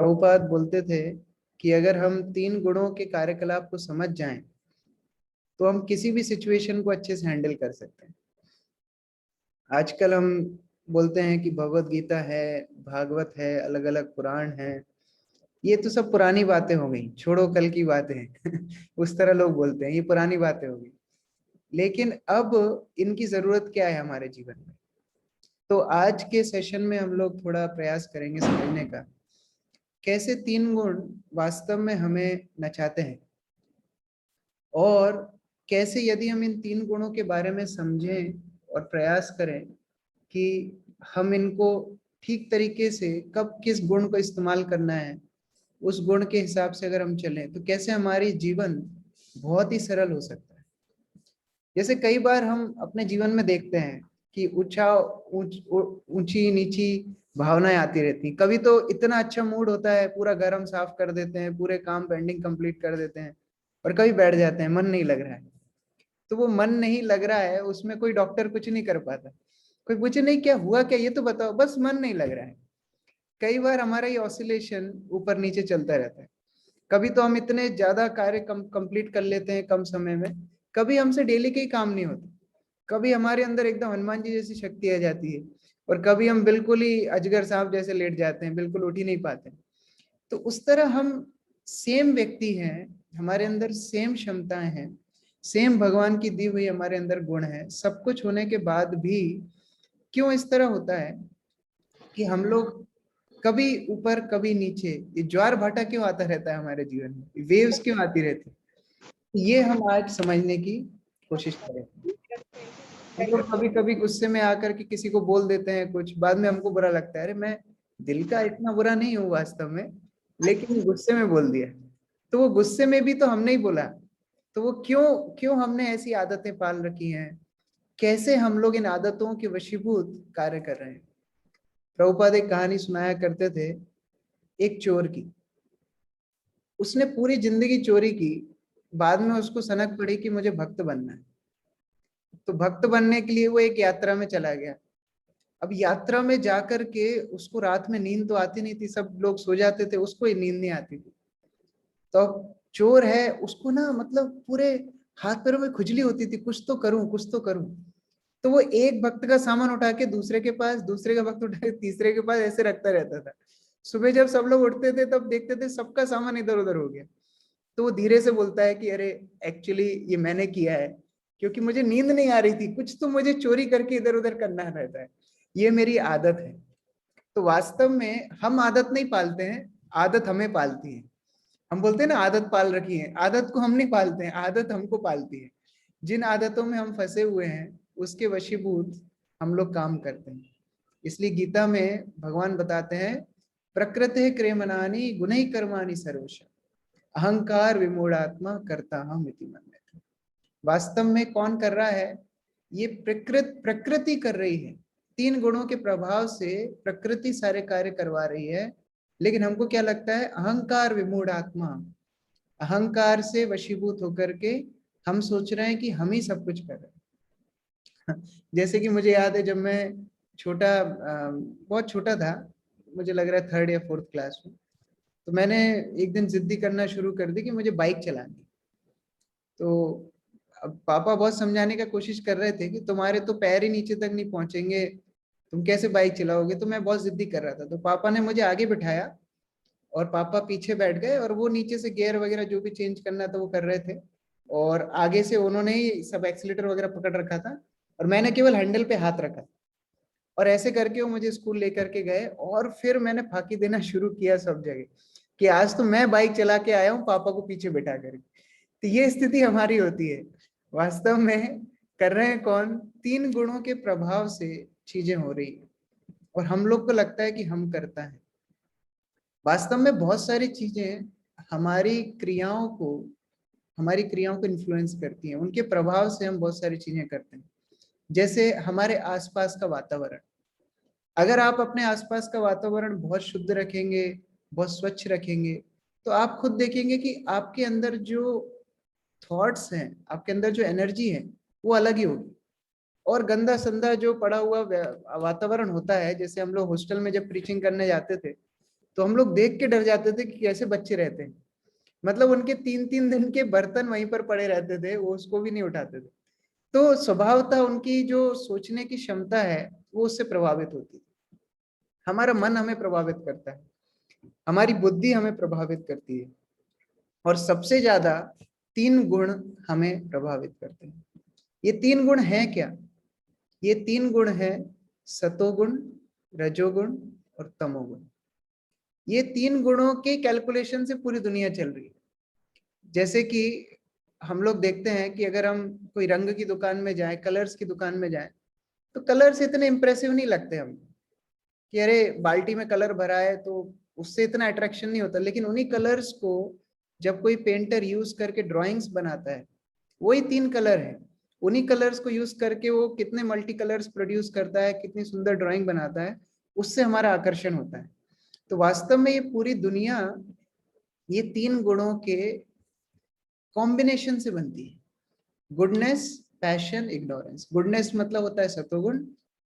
प्रभुपाद बोलते थे कि अगर हम 3 गुणों के कार्यकलाप को समझ जाएं तो हम किसी भी सिचुएशन को अच्छे से हैंडल कर सकते हैं। आजकल हम बोलते हैं कि भगवत गीता है, भागवत है, अलग अलग पुराण है। ये तो सब पुरानी बातें हो गई, छोड़ो कल की बातें हैं। उस तरह लोग बोलते हैं, ये पुरानी बातें हो गई। लेकिन अब इनकी जरूरत क्या है हमारे जीवन में? तो आज के सेशन में हम लोग थोड़ा प्रयास करेंगे समझने का, कैसे 3 गुण वास्तव में हमें नचाते हैं, और कैसे यदि हम इन 3 गुणों के बारे में समझें और प्रयास करें कि हम इनको ठीक तरीके से कब किस गुण को इस्तेमाल करना है, उस गुण के हिसाब से अगर हम चलें तो कैसे हमारी जीवन बहुत ही सरल हो सकता है। जैसे कई बार हम अपने जीवन में देखते हैं कि ऊंची नीची भावनाएं आती रहती हैं। कभी तो इतना अच्छा मूड होता है, पूरा घर हम साफ कर देते हैं, पूरे काम पेंडिंग कंप्लीट कर देते हैं, और कभी बैठ जाते हैं, मन नहीं लग रहा है। तो वो मन नहीं लग रहा है, उसमें कोई डॉक्टर कुछ नहीं कर पाता। कोई पूछे नहीं क्या हुआ, क्या ये तो बताओ, बस मन नहीं लग रहा है। कई बार हमारा ये ऑसिलेशन ऊपर नीचे चलता रहता है। कभी तो हम इतने ज्यादा कार्य कंप्लीट कर लेते हैं कम समय में, कभी हमसे डेली के ही काम नहीं होते। कभी हमारे अंदर एकदम हनुमान जी जैसी शक्ति आ जाती है, और कभी हम बिल्कुल ही अजगर सांप जैसे लेट जाते हैं, बिल्कुल उठ ही नहीं पाते। तो उस तरह हम सेम व्यक्ति हैं, हमारे अंदर सेम क्षमताएं हैं, सेम भगवान की दी हुई हमारे अंदर गुण है। सब कुछ होने के बाद भी क्यों इस तरह होता है कि हम लोग कभी ऊपर कभी नीचे, ये ज्वार भाटा क्यों आता रहता है हमारे जीवन में, वेव्स क्यों आती रहती है? ये हम आज समझने की कोशिश करेंगे। हम लोग कभी कभी गुस्से में आकर के किसी को बोल देते हैं कुछ, बाद में हमको बुरा लगता है, अरे मैं दिल का इतना बुरा नहीं हूँ वास्तव में, लेकिन गुस्से में बोल दिया। तो वो गुस्से में भी तो हमने ही बोला। तो वो क्यों क्यों हमने ऐसी आदतें पाल रखी हैं? कैसे हम लोग इन आदतों के वशीभूत कार्य कर रहे हैं? प्रभुपाद एक कहानी सुनाया करते थे, एक चोर की। उसने पूरी जिंदगी चोरी की, बाद में उसको सनक पड़ी कि मुझे भक्त बनना है। तो भक्त बनने के लिए वो एक यात्रा में चला गया। अब यात्रा में जाकर के उसको रात में नींद तो आती नहीं थी, सब लोग सो जाते थे, उसको ही नींद नहीं आती थी। तो अब चोर है, उसको ना मतलब पूरे हाथ पैरों में खुजली होती थी, कुछ तो करूं कुछ तो करूं। तो वो एक भक्त का सामान उठा के दूसरे के पास, दूसरे का भक्त उठा के तीसरे के पास, ऐसे रखता रहता था। सुबह जब सब लोग उठते थे तब देखते थे सबका सामान इधर उधर हो गया। तो वो धीरे से बोलता है कि अरे एक्चुअली ये मैंने किया है, क्योंकि मुझे नींद नहीं आ रही थी, कुछ तो मुझे चोरी करके इधर उधर करना रहता है, ये मेरी आदत है। तो वास्तव में हम आदत नहीं पालते हैं, आदत हमें पालती है। हम बोलते हैं ना आदत पाल रखी है, आदत को हम नहीं पालते हैं, आदत हमको पालती है। जिन आदतों में हम फंसे हुए हैं उसके वशीभूत हम लोग काम करते हैं। इसलिए गीता में भगवान बताते हैं, प्रकृति क्रियमनानि गुणै कर्माणि सर्वश अहंकार विमूढ़ात्मा करता हम इति मन्यते। वास्तव में कौन कर रहा है? ये प्रकृति कर रही है। 3 गुणों के प्रभाव से प्रकृति सारे कार्य करवा रही है। लेकिन हमको क्या लगता है? अहंकार विमूढ़ आत्मा, अहंकार से वशीभूत होकर के हम सोच रहे हैं कि हम ही सब कुछ कर रहे हैं। जैसे कि मुझे याद है, जब मैं बहुत छोटा था, मुझे लग रहा है 3rd या 4th क्लास में, तो मैंने एक दिन जिद्दी करना शुरू कर दी कि मुझे बाइक चलानी। तो अब पापा बहुत समझाने का कोशिश कर रहे थे कि तुम्हारे तो पैर ही नीचे तक नहीं पहुंचेंगे, तुम कैसे बाइक चलाओगे। तो मैं बहुत जिद्दी कर रहा था, तो पापा ने मुझे आगे बिठाया और पापा पीछे बैठ गए, और वो नीचे से गियर वगैरह जो भी चेंज करना था वो कर रहे थे, और आगे से उन्होंने ही सब एक्सीलेटर वगैरह पकड़ रखा था, और मैंने केवल हैंडल पे हाथ रखा। और ऐसे करके वो मुझे स्कूल लेकर के गए, और फिर मैंने फाकी देना शुरू किया सब जगह कि आज तो मैं बाइक चला के आया हूँ पापा को पीछे बैठा कर। तो ये स्थिति हमारी होती है। वास्तव में कर रहे हैं कौन? 3 गुणों के प्रभाव से चीजें हो रही है, और हम लोग को लगता है कि हम करता है। वास्तव में बहुत सारी चीजें हमारी क्रियाओं को हमारी क्रियाओं को इन्फ्लुएंस करती हैं, उनके प्रभाव से हम बहुत सारी चीजें करते हैं। जैसे हमारे आसपास का वातावरण, अगर आप अपने आसपास का वातावरण बहुत शुद्ध रखेंगे, बहुत स्वच्छ रखेंगे, तो आप खुद देखेंगे कि आपके अंदर जो थॉट्स हैं, आपके अंदर जो एनर्जी है, वो अलग ही होगी। और गंदा संदा जो पड़ा हुआ वातावरण होता है, जैसे हम लोग हॉस्टल में जब प्रीचिंग करने जाते थे, तो हम लोग देख के डर जाते थे कि कैसे बच्चे रहते हैं। मतलब उनके 3-3 दिन के बर्तन वहीं पर पड़े रहते थे, वो उसको भी नहीं उठाते थे। तो स्वभावतः उनकी जो सोचने की क्षमता है वो उससे प्रभावित होती है। हमारा मन हमें प्रभावित करता है, हमारी बुद्धि हमें प्रभावित करती है, और सबसे ज्यादा 3 गुण हमें प्रभावित करते हैं। ये 3 गुण हैं क्या? ये 3 गुण हैं सतोगुण, रजोगुण और तमोगुण। ये 3 गुणों के कैलकुलेशन से पूरी दुनिया चल रही है। जैसे कि हम लोग देखते हैं कि अगर हम कोई रंग की दुकान में जाएं, कलर्स की दुकान में जाएं, तो कलर्स इतने इंप्रेसिव नहीं लगते हम, कि अरे बाल्टी में कलर भरा है तो उससे इतना अट्रैक्शन नहीं होता। लेकिन उन्हीं कलर्स को जब कोई पेंटर यूज करके ड्राइंग्स बनाता है, वही 3 कलर है, उन्हीं कलर्स को यूज करके वो कितने मल्टी कलर्स प्रोड्यूस करता है, कितनी सुंदर ड्राइंग बनाता है, उससे हमारा आकर्षण होता है। तो वास्तव में ये पूरी दुनिया ये 3 गुणों के कॉम्बिनेशन से बनती है। Goodness, passion, ignorance. गुडनेस मतलब होता है सतोगुण,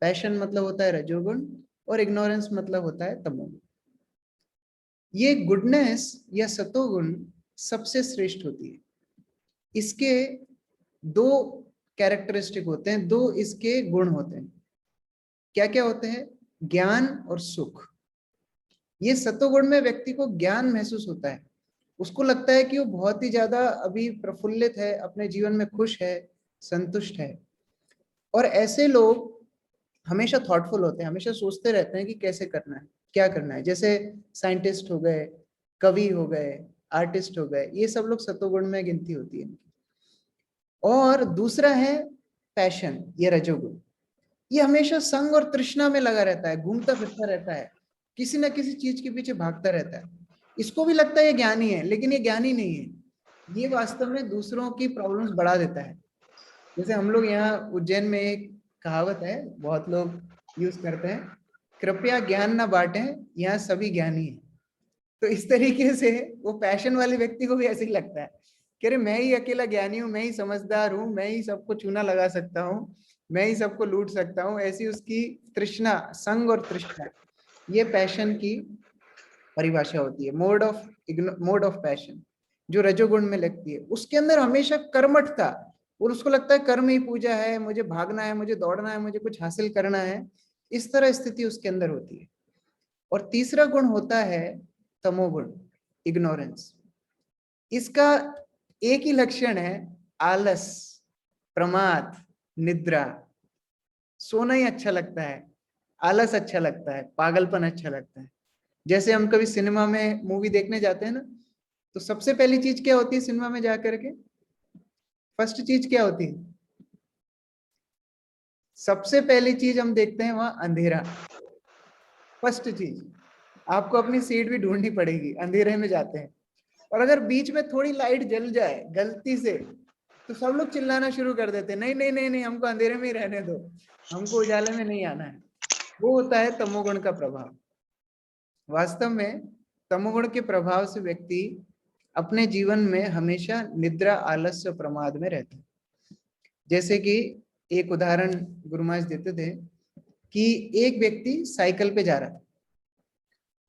पैशन मतलब होता है रजोगुण, और इग्नोरेंस मतलब होता है तमोगुण। ये गुडनेस या सतोगुण सबसे श्रेष्ठ होती है। इसके 2 कैरेक्टरिस्टिक होते हैं, 2 इसके गुण होते हैं। क्या क्या होते हैं? ज्ञान और सुख। ये सतोगुण में व्यक्ति को ज्ञान महसूस होता है, उसको लगता है कि वो बहुत ही ज्यादा अभी प्रफुल्लित है, अपने जीवन में खुश है, संतुष्ट है। और ऐसे लोग हमेशा थॉटफुल होते हैं, हमेशा सोचते रहते हैं कि कैसे करना है, क्या करना है। जैसे साइंटिस्ट हो गए, कवि हो गए, आर्टिस्ट हो गए, ये सब लोग सतोगुण में गिनती होती है। और दूसरा है पैशन या रजोगुण। ये हमेशा संग और तृष्णा में लगा रहता है, घूमता फिरता रहता है, किसी ना किसी चीज के पीछे भागता रहता है। इसको भी लगता है ये ज्ञानी है, लेकिन ये ज्ञानी नहीं है। ये वास्तव में दूसरों की प्रॉब्लम्स बढ़ा देता है। जैसे हम लोग यहाँ उज्जैन में एक कहावत है, बहुत लोग यूज करते हैं, कृपया ज्ञान ना बांटें, यहाँ सभी ज्ञानी हैं। तो इस तरीके से वो पैशन वाले व्यक्ति को भी ऐसे ही लगता है कि अरे मैं ही अकेला ज्ञानी हूँ, मैं ही समझदार हूँ, मैं ही सबको चूना लगा सकता हूँ, मैं ही सबको लूट सकता हूँ। ऐसी उसकी तृष्णा, संग और तृष्णा, ये पैशन की परिभाषा होती है। मोड ऑफ पैशन जो रजोगुण में लगती है, उसके अंदर हमेशा कर्मठता, और उसको लगता है कर्म ही पूजा है, मुझे भागना है, मुझे दौड़ना है, मुझे कुछ हासिल करना है। इस तरह स्थिति उसके अंदर होती है। और तीसरा गुण होता है तमोगुण, इग्नोरेंस। इसका एक ही लक्षण है, आलस, प्रमाद, निद्रा। सोना ही अच्छा लगता है, आलस अच्छा लगता है, पागलपन अच्छा लगता है। जैसे हम कभी सिनेमा में मूवी देखने जाते हैं ना, तो सबसे पहली चीज क्या होती है सिनेमा में जाकर के? फर्स्ट चीज क्या होती है? सबसे पहली चीज हम देखते हैं वहां अंधेरा। फर्स्ट चीज, आपको अपनी सीट भी ढूंढनी पड़ेगी, अंधेरे में जाते हैं। और अगर बीच में थोड़ी लाइट जल जाए गलती से, तो सब लोग चिल्लाना शुरू कर देते हैं, नहीं नहीं नहीं नहीं, हमको अंधेरे में ही रहने दो, हमको उजाले में नहीं आना है। वो होता है तमोगुण का प्रभाव। वास्तव में तमोगुण के प्रभाव से व्यक्ति अपने जीवन में हमेशा निद्रा, आलस्य और प्रमाद में रहता है। जैसे कि एक उदाहरण गुरु महाराज देते थे कि एक व्यक्ति साइकिल पे जा रहा था,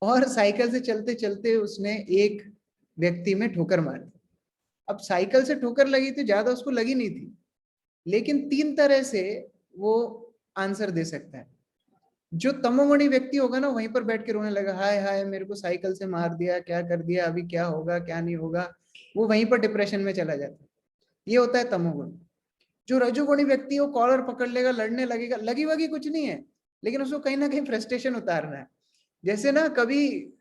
और साइकिल से चलते चलते उसने एक व्यक्ति में ठोकर मारी। अब साइकिल से ठोकर लगी तो ज्यादा उसको लगी नहीं थी, लेकिन 3 तरह से वो आंसर दे सकता है। जो तमोगुणी व्यक्ति होगा ना, वहीं पर बैठ के रोने लगा, हाय हाय मेरे को साइकिल से मार दिया, क्या कर दिया, अभी क्या होगा क्या नहीं होगा, वो वहीं पर डिप्रेशन में चला जाता है। ये होता है तमोगुण। जो रजोगुणी व्यक्ति, वो कॉलर पकड़ लेगा, लड़ने लगेगा, लगी वगी कुछ नहीं है, लेकिन उसको कहीं ना कहीं फ्रस्ट्रेशन उतारना है। जैसे ना कभी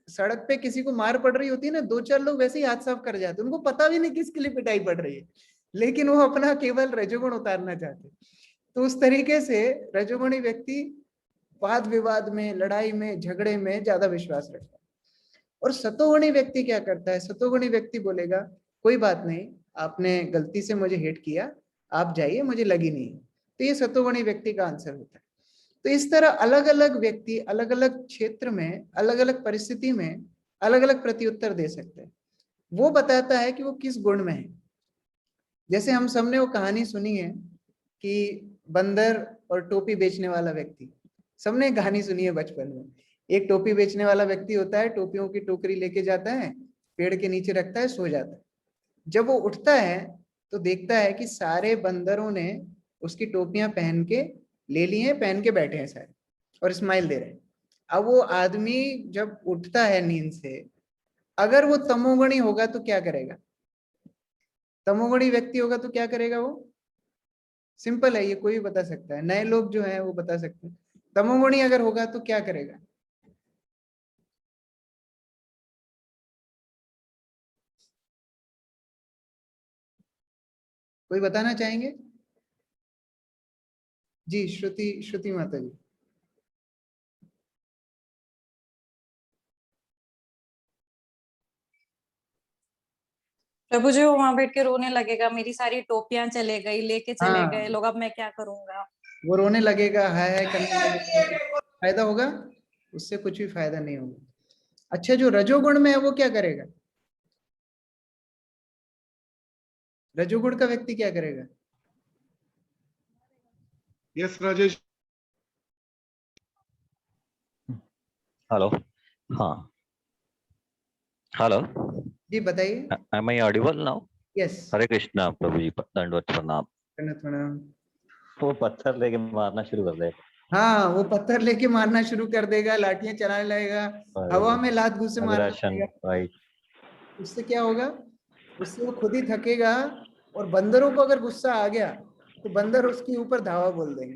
सड़क पे किसी को मार पड़ रही होती है ना, 2-4 लोग वैसे ही हाथ साफ कर जाते हैं, उनको पता भी नहीं किसके लिए पिटाई पड़ रही है, लेकिन वो अपना केवल रजोगुण उतारना चाहते हैं। तो उस तरीके से रजोगुणी व्यक्ति वाद विवाद में, लड़ाई में, झगड़े में ज्यादा विश्वास रखता है। और सतोगुणी व्यक्ति क्या करता है? सतोगुणी व्यक्ति बोलेगा, कोई बात नहीं, आपने गलती से मुझे हिट किया, आप जाइए, मुझे लगी नहीं। तो ये सतोगुणी व्यक्ति का आंसर होता है। तो इस तरह अलग अलग व्यक्ति अलग अलग क्षेत्र में, अलग अलग परिस्थिति में अलग अलग प्रत्युत्तर दे सकते हैं। वो बताता है कि वो किस गुण में है। जैसे हम सबने वो कहानी सुनी है कि बंदर और टोपी बेचने वाला व्यक्ति, सबने कहानी सुनी है बचपन में, एक टोपी बेचने वाला व्यक्ति होता है, टोपियों की टोकरी लेके जाता है, पेड़ के नीचे रखता है, सो जाता है। जब वो उठता है तो देखता है कि सारे बंदरों ने उसकी टोपियां पहन के ले ली हैं, पहन के बैठे हैं सारे और स्माइल दे रहे हैं। अब वो आदमी जब उठता है नींद से, अगर वो तमोगुणी होगा तो क्या करेगा? तमोगुणी व्यक्ति होगा तो क्या करेगा वो? सिंपल है, ये कोई भी बता सकता है, नए लोग जो हैं वो बता सकते हैं। तमोगुणी अगर होगा तो क्या करेगा? कोई बताना चाहेंगे? जी, श्रुति, श्रुति माता जी। प्रभु जी वो वहां बैठ के रोने लगेगा, मेरी सारी टोपियां चले गई, लेके चले गए हाँ, लोग, अब मैं क्या करूंगा। वो रोने लगेगा, हाय करने लगेगा। फायदा होगा? उससे कुछ भी फायदा नहीं होगा। अच्छा, जो रजोगुण में है वो क्या करेगा? रजोगुण का व्यक्ति क्या करेगा? यस राजेश। हेलो, हाँ, हेलो जी बताइए। Am I audible now? Yes. Hare Krishna प्रभु जी, दंडवत प्रणाम। प्रणाम। वो पत्थर लेके मारना शुरू कर दे। हाँ, वो पत्थर लेके मारना शुरू कर देगा, लाठियां चलाने लगेगा, हवा में लात घूसे मारने अग्रेशन, लगेगा। राइट। उससे क्या होगा? उससे वो खुद ही थकेगा, और बंदरों को अगर गुस्सा आ गया तो बंदर उसके ऊपर धावा बोल देंगे।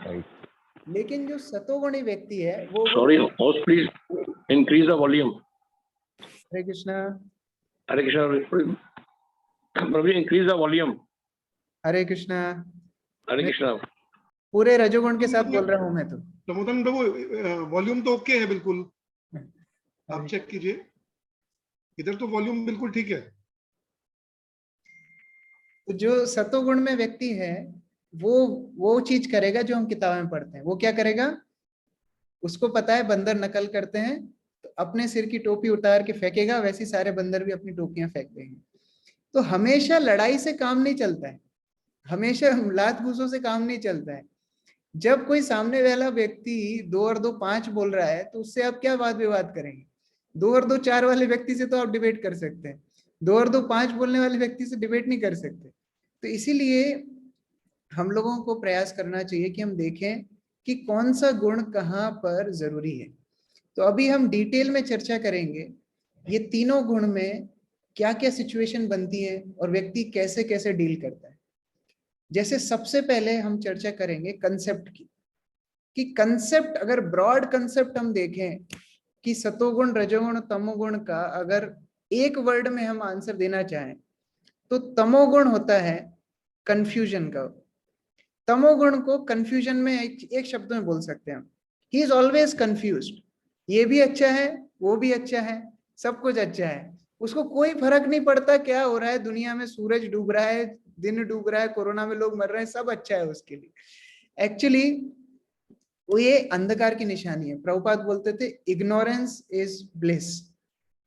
राइट। लेकिन जो सतोगुणी व्यक्ति है वो Sorry, host, please increase the volume. Hare Krishna. Hare Krishna. Prabhu, increase the volume. Hare Krishna. Hare Krishna. पूरे रजोगुण के साथ बोल रहा हूं मैं तो। प्रमोदन प्रभु, वॉल्यूम तो ओके है बिल्कुल, आप चेक कीजिए, इधर तो वॉल्यूम बिल्कुल ठीक है। तो जो सतोगुण में व्यक्ति है वो चीज करेगा जो हम किताब में पढ़ते हैं। वो क्या करेगा? उसको पता है बंदर नकल करते हैं, तो अपने सिर की टोपी उतार के फेंकेगा, वैसे ही सारे बंदर भी अपनी टोपियां फेंक देंगे। तो हमेशा लड़ाई से काम नहीं चलता है, हमेशा लात घूसों से काम नहीं चलता है। जब कोई सामने वाला व्यक्ति 2 और 2 5 बोल रहा है तो उससे आप क्या वाद विवाद करेंगे? 2 और 2 4 वाले व्यक्ति से तो आप डिबेट कर सकते हैं, 2 और 2 5 बोलने वाले व्यक्ति से डिबेट नहीं कर सकते। तो इसीलिए हम लोगों को प्रयास करना चाहिए कि हम देखें कि कौन सा गुण कहाँ पर जरूरी है। तो अभी हम डिटेल में चर्चा करेंगे ये तीनों गुण में क्या क्या सिचुएशन बनती है और व्यक्ति कैसे कैसे डील करता है। जैसे सबसे पहले हम चर्चा करेंगे कंसेप्ट की, कि कंसेप्ट, अगर ब्रॉड कंसेप्ट हम देखें कि सतोगुण रजोगुण तमोगुण का अगर एक वर्ड में हम आंसर देना चाहें तो तमोगुण होता है कंफ्यूजन का। तमोगुण को कंफ्यूजन में एक शब्द में बोल सकते हैं हम, ही इज ऑलवेज कंफ्यूज्ड। ये भी अच्छा है, वो भी अच्छा है, सब कुछ अच्छा है, उसको कोई फर्क नहीं पड़ता क्या हो रहा है दुनिया में, सूरज डूब रहा है, दिन डूब रहा है, कोरोना में लोग मर रहे हैं, सब अच्छा है उसके लिए। एक्चुअली वो ये अंधकार की निशानी है। प्रभुपाद बोलते थे इग्नोरेंस इज ब्लिस।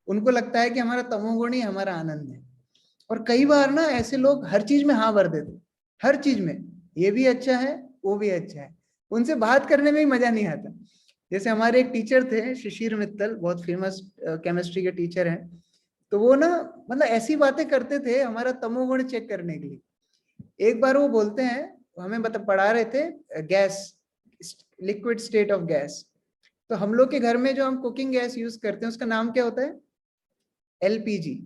उनको लगता है कि हमारा तमोगुण ही हमारा आनंद है। और कई बार ना ऐसे लोग हर चीज में हाँ भर देते, हर चीज में, ये भी अच्छा है वो भी अच्छा है, उनसे बात करने में ही मजा नहीं आता। जैसे हमारे एक टीचर थे शिशिर मित्तल, बहुत फेमस केमिस्ट्री के टीचर हैं। तो वो ना मतलब ऐसी बातें करते थे हमारा तमोगुण चेक करने के लिए। एक बार वो बोलते हैं, हमें पढ़ा रहे थे gas, liquid state of gas. तो हम लोग के घर में जो हम कुकिंग गैस यूज करते हैं उसका नाम क्या होता है? LPG,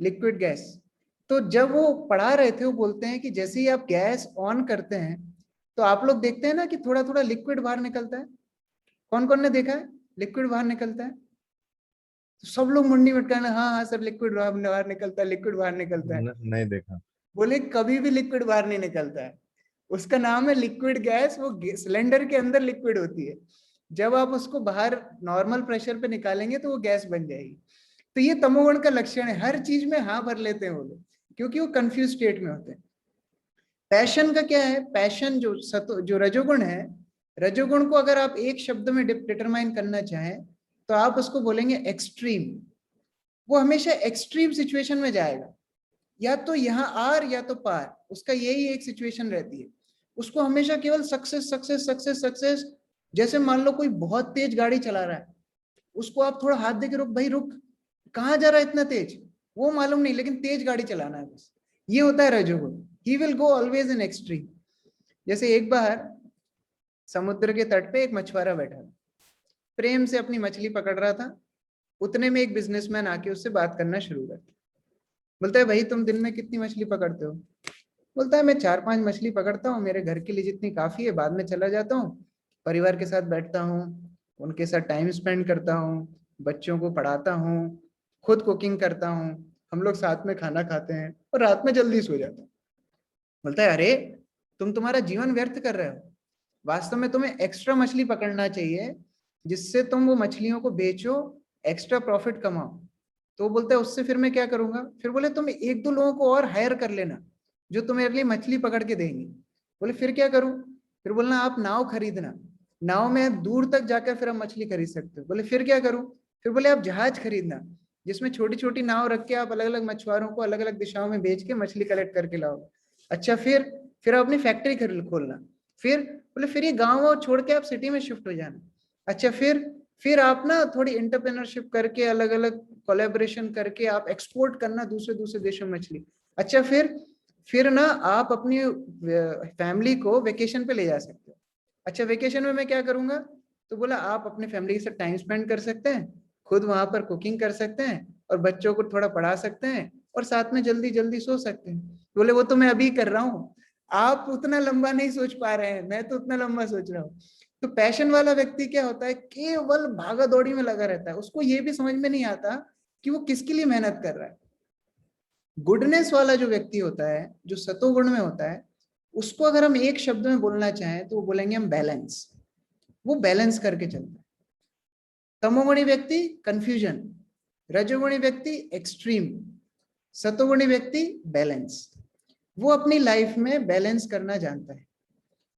liquid gas. तो जब वो पढ़ा रहे थे वो बोलते हैं कि जैसे ही आप गैस ऑन करते हैं तो आप लोग देखते हैं ना कि थोड़ा थोड़ा लिक्विड बाहर निकलता है। कौन कौन ने देखा है लिक्विड बाहर निकलता है? तो सब लोग मुंडी मटकाना, हाँ हाँ सर लिक्विड बाहर निकलता है, लिक्विड बाहर निकलता है। नहीं देखा। बोले कभी भी लिक्विड बाहर नहीं निकलता है, उसका नाम है लिक्विड गैस। वो सिलेंडर के अंदर लिक्विड होती है, जब आप उसको बाहर नॉर्मल प्रेशर पे निकालेंगे तो वो गैस बन जाएगी। तो ये तमोगुण का लक्षण है, हर चीज में हाँ भर लेते हैं वो लोग, क्योंकि वो कंफ्यूज स्टेट में होते हैं। पैशन का क्या है? पैशन जो रजोगुण है, रजोगुण को अगर आप एक शब्द में डिटरमाइन करना चाहें तो आप उसको बोलेंगे एक्सट्रीम। वो हमेशा एक्सट्रीम सिचुएशन में जाएगा, या तो यहाँ आर या तो पार, उसका यही एक सिचुएशन रहती है। उसको हमेशा केवल सक्सेस सक्सेस सक्सेस सक्सेस, जैसे मान लो कोई बहुत तेज गाड़ी चला रहा है, उसको आप थोड़ा हाथ दे के रुक भाई रुक, कहाँ जा रहा है इतना तेज, वो मालूम नहीं, लेकिन तेज गाड़ी चलाना है बस। ये होता है रजोगुण, he will go always in extreme. जैसे एक बार समुद्र के तट पे एक मछुआरा बैठा था, प्रेम से अपनी मछली पकड़ रहा था। उतने में एक बिजनेसमैन आके उससे बात करना शुरू कर दिया। बोलता है भाई तुम दिन में कितनी मछली पकड़ते हो? बोलता है मैं 4-5 मछली पकड़ता हूँ, मेरे घर के लिए जितनी काफी है, बाद में चला जाता हूँ, परिवार के साथ बैठता हूँ, उनके साथ टाइम स्पेंड करता हूँ, बच्चों को पढ़ाता हूँ, खुद कुकिंग करता हूँ, हम लोग साथ में खाना खाते हैं और रात में जल्दी सो जाता हूँ। बोलता है अरे तुम तुम्हारा जीवन व्यर्थ कर रहे हो, वास्तव में तुम्हें एक्स्ट्रा मछली पकड़ना चाहिए, जिससे तुम वो मछलियों को बेचो, एक्स्ट्रा प्रॉफिट कमाओ। तो वो बोलता है उससे फिर मैं क्या करूंगा? फिर बोले तुम 1-2 लोगों को और हायर कर लेना जो तुम्हें लिए मछली पकड़ के देंगे। बोले फिर क्या करूं? फिर बोलना आप नाव खरीदना, नाव में दूर तक जाकर फिर हम मछली खरीद सकते हो। बोले फिर क्या करूं? फिर बोले आप जहाज खरीदना, जिसमें छोटी छोटी नाव रख के आप अलग अलग मछुआरों को अलग अलग दिशाओं में बेच के मछली कलेक्ट करके लाओगे। अच्छा फिर आप अपनी फैक्ट्री खोलना। फिर बोले फिर ये गाँव छोड़ के आप सिटी में शिफ्ट हो जाना। अच्छा फिर आप ना थोड़ी एंटरप्रेन्योरशिप करके अलग अलग कोलैबोरेशन करके आप एक्सपोर्ट करना दूसरे देशों में मछली। अच्छा फिर ना आप अपनी फैमिली को वेकेशन पे ले जा सकते हो। अच्छा वेकेशन में मैं क्या करूंगा? तो बोला आप अपने फैमिली के साथ टाइम स्पेंड कर सकते हैं, खुद वहां पर कुकिंग कर सकते हैं और बच्चों को थोड़ा पढ़ा सकते हैं और साथ में जल्दी जल्दी सो सकते हैं। बोले वो तो मैं अभी कर रहा हूँ, आप उतना लंबा नहीं सोच पा रहे हैं, मैं तो उतना लंबा सोच रहा हूँ। तो पैशन वाला व्यक्ति क्या होता है, केवल भागा दौड़ी में लगा रहता है, उसको ये भी समझ में नहीं आता कि वो किसके लिए मेहनत कर रहा है। गुडनेस वाला जो व्यक्ति होता है, जो सतोगुण में होता है, उसको अगर हम एक शब्द में बोलना चाहें तो वो बोलेंगे हम बैलेंस। वो बैलेंस करके चलता है। तमोगुणी व्यक्ति कंफ्यूजन, रजोगुणी व्यक्ति एक्सट्रीम, सतोगुणी व्यक्ति बैलेंस। वो अपनी लाइफ में बैलेंस करना जानता है।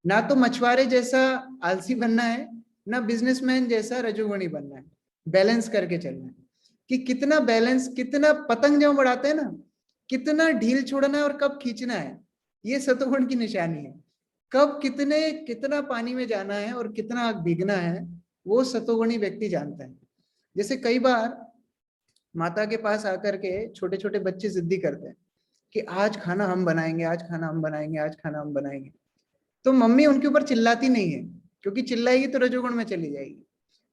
ना तो मछुआरे जैसा आलसी बनना है, ना बिजनेसमैन जैसा रजोगुणी बनना है, बैलेंस करके चलना है। कि कितना बैलेंस, कितना पतंग जब उड़ाते हैं ना, कितना ढील छोड़ना है और कब खींचना है, ये सतोगुण की निशानी है। कब कितना पानी में जाना है और कितना भीगना है, वो सतोगुणी व्यक्ति जानता है। जैसे कई बार माता के पास आकर के छोटे छोटे बच्चे जिद्दी करते हैं कि आज खाना हम बनाएंगे, आज खाना हम बनाएंगे, आज खाना हम बनाएंगे। तो मम्मी उनके ऊपर चिल्लाती नहीं है, क्योंकि चिल्लाएगी तो रजोगुण में चली जाएगी।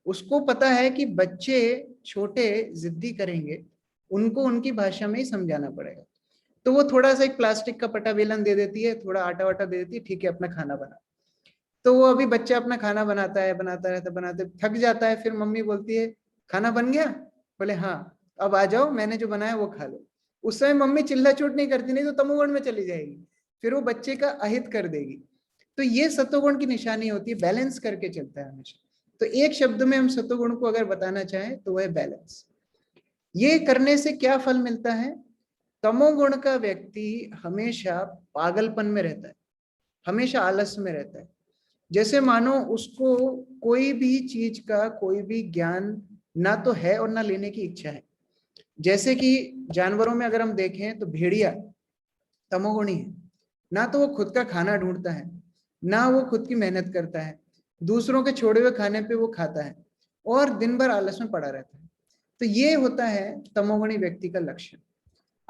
उसको पता है कि बच्चे छोटे जिद्दी करेंगे, उनको उनकी भाषा में ही समझाना पड़ेगा। तो वो थोड़ा सा एक प्लास्टिक का पटा बेलन दे देती है, थोड़ा आटा वाटा दे देती है, ठीक है अपना खाना बना। तो वो अभी बच्चा अपना खाना बनाता है, बनाता रहता, बनाते थक जाता है, फिर मम्मी बोलती है खाना बन गया? बोले हाँ, अब आ जाओ, मैंने जो बनाया वो खा लो। उस समय मम्मी चिल्ला चोट नहीं करती, नहीं तो तमोगुण में चली जाएगी, फिर वो बच्चे का अहित कर देगी। तो ये सतोगुण की निशानी होती है, बैलेंस करके चलता है हमेशा। तो एक शब्द में हम सतोगुण को अगर बताना चाहें तो वह बैलेंस। ये करने से क्या फल मिलता है? तमोगुण का व्यक्ति हमेशा पागलपन में रहता है, हमेशा आलस में रहता है। जैसे मानो उसको कोई भी चीज का कोई भी ज्ञान ना तो है और ना लेने की इच्छा है। जैसे कि जानवरों में अगर हम देखें तो भेड़िया तमोगुणी है, ना तो वो खुद का खाना ढूंढता है, ना वो खुद की मेहनत करता है, दूसरों के छोड़े हुए खाने पे वो खाता है और दिन भर आलस में पड़ा रहता है। तो ये होता है तमोगुणी व्यक्ति का लक्षण।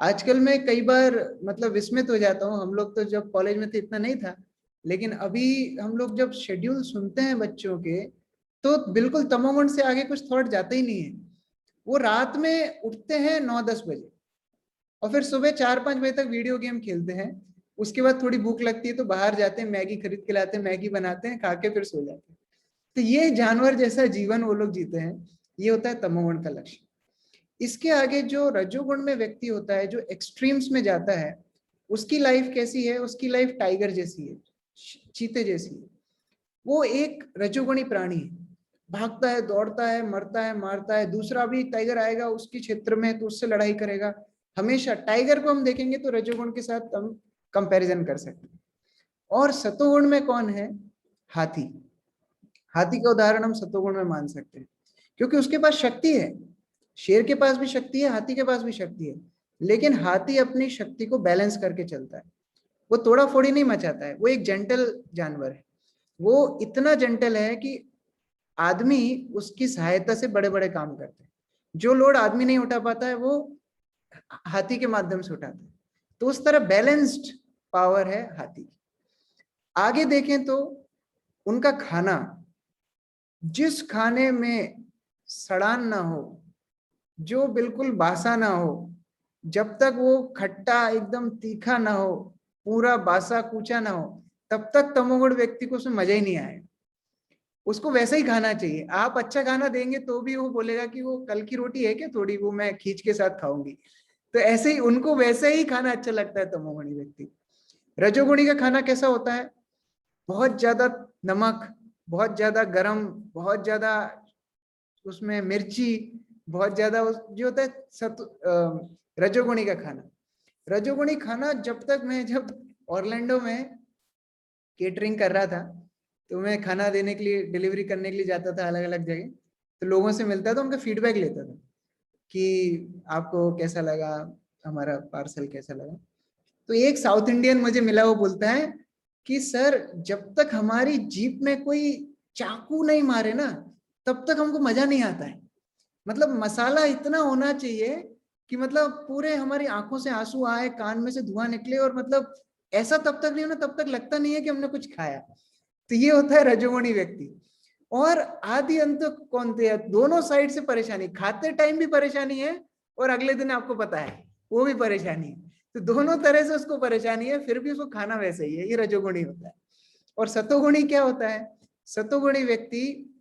आजकल मैं कई बार मतलब विस्मित हो जाता हूँ, हम लोग तो जब कॉलेज में थे इतना नहीं था, लेकिन अभी हम लोग जब शेड्यूल सुनते हैं बच्चों के, तो बिल्कुल तमोगुण से आगे कुछ थॉट जाता ही नहीं है। वो रात में उठते हैं 9-10 बजे और फिर सुबह 4-5 बजे तक वीडियो गेम खेलते हैं। उसके बाद थोड़ी भूख लगती है तो बाहर जाते हैं, मैगी खरीद के लाते हैं, मैगी बनाते हैं, खा के फिर सो जाते हैं। तो ये जानवर जैसा जीवन वो लोग जीते हैं, ये होता है तमोगुण का लक्षण। इसके आगे जो रजोगुण में व्यक्ति होता है, जो एक्सट्रीम्स में जाता है, उसकी लाइफ कैसी है? उसकी लाइफ टाइगर जैसी है, चीते जैसी है। वो एक रजोगुणी प्राणी है, भागता है, दौड़ता है, मरता है, मारता है, दूसरा भी टाइगर आएगा उसके क्षेत्र में तो उससे लड़ाई करेगा। हमेशा टाइगर को हम देखेंगे तो रजोगुण के साथ हम कंपैरिजन कर सकते हैं। और सतोगुण में कौन है? हाथी। हाथी का उदाहरण हम सतोगुण में मान सकते हैं, क्योंकि उसके पास शक्ति है। शेर के पास भी शक्ति है, हाथी के पास भी शक्ति है, लेकिन हाथी अपनी शक्ति को बैलेंस करके चलता है। वो तोड़ा फोड़ी नहीं मचाता है, वो एक जेंटल जानवर है। वो इतना जेंटल है कि आदमी उसकी सहायता से बड़े बड़े काम करते हैं। जो लोड आदमी नहीं उठा पाता है वो हाथी के माध्यम से उठाता है। तो उस तरह बैलेंस्ड पावर है हाथी की। आगे देखें तो उनका खाना, जिस खाने में सड़ान ना हो, जो बिल्कुल बासा ना हो, जब तक वो खट्टा एकदम तीखा ना हो, पूरा बासा कूचा ना हो, तब तक तमोगुण व्यक्ति को उसमें मजा ही नहीं आएगा। उसको वैसा ही खाना चाहिए। आप अच्छा खाना देंगे तो भी वो बोलेगा कि वो कल की रोटी है क्या, थोड़ी वो मैं खींच के साथ खाऊंगी। तो ऐसे ही उनको वैसे ही खाना अच्छा लगता है तमोगुणी व्यक्ति। रजोगुणी का खाना कैसा होता है? बहुत ज्यादा नमक, बहुत ज्यादा गरम, बहुत ज्यादा उसमें मिर्ची, बहुत ज्यादा जो होता है रजोगुणी का खाना। रजोगुणी खाना जब ऑरलैंडो में केटरिंग कर रहा था, तो मैं खाना देने के लिए, डिलीवरी करने के लिए जाता था अलग अलग जगह, तो लोगों से मिलता था, उनका फीडबैक लेता था कि आपको कैसा लगा, हमारा पार्सल कैसा लगा। तो एक साउथ इंडियन मुझे मिला, वो बोलता है कि सर जब तक हमारी जीप में कोई चाकू नहीं मारे ना, तब तक हमको मजा नहीं आता है। मतलब मसाला इतना होना चाहिए कि मतलब पूरे हमारी आंखों से आंसू आए, कान में से धुआं निकले, और मतलब ऐसा तब तक नहीं होना, तब तक लगता नहीं है कि हमने कुछ खाया। तो ये होता है रजोगुणी व्यक्ति। और आदि अंत कौन थे? दोनों साइड से परेशानी, खाते टाइम भी परेशानी है और अगले दिन आपको पता है वो भी परेशानी है। तो दोनों तरह से उसको परेशानी है, फिर भी उसको खाना वैसे ही है। ये रजोगुणी होता है। और सतोगुणी क्या होता है? सतोगुणी व्यक्ति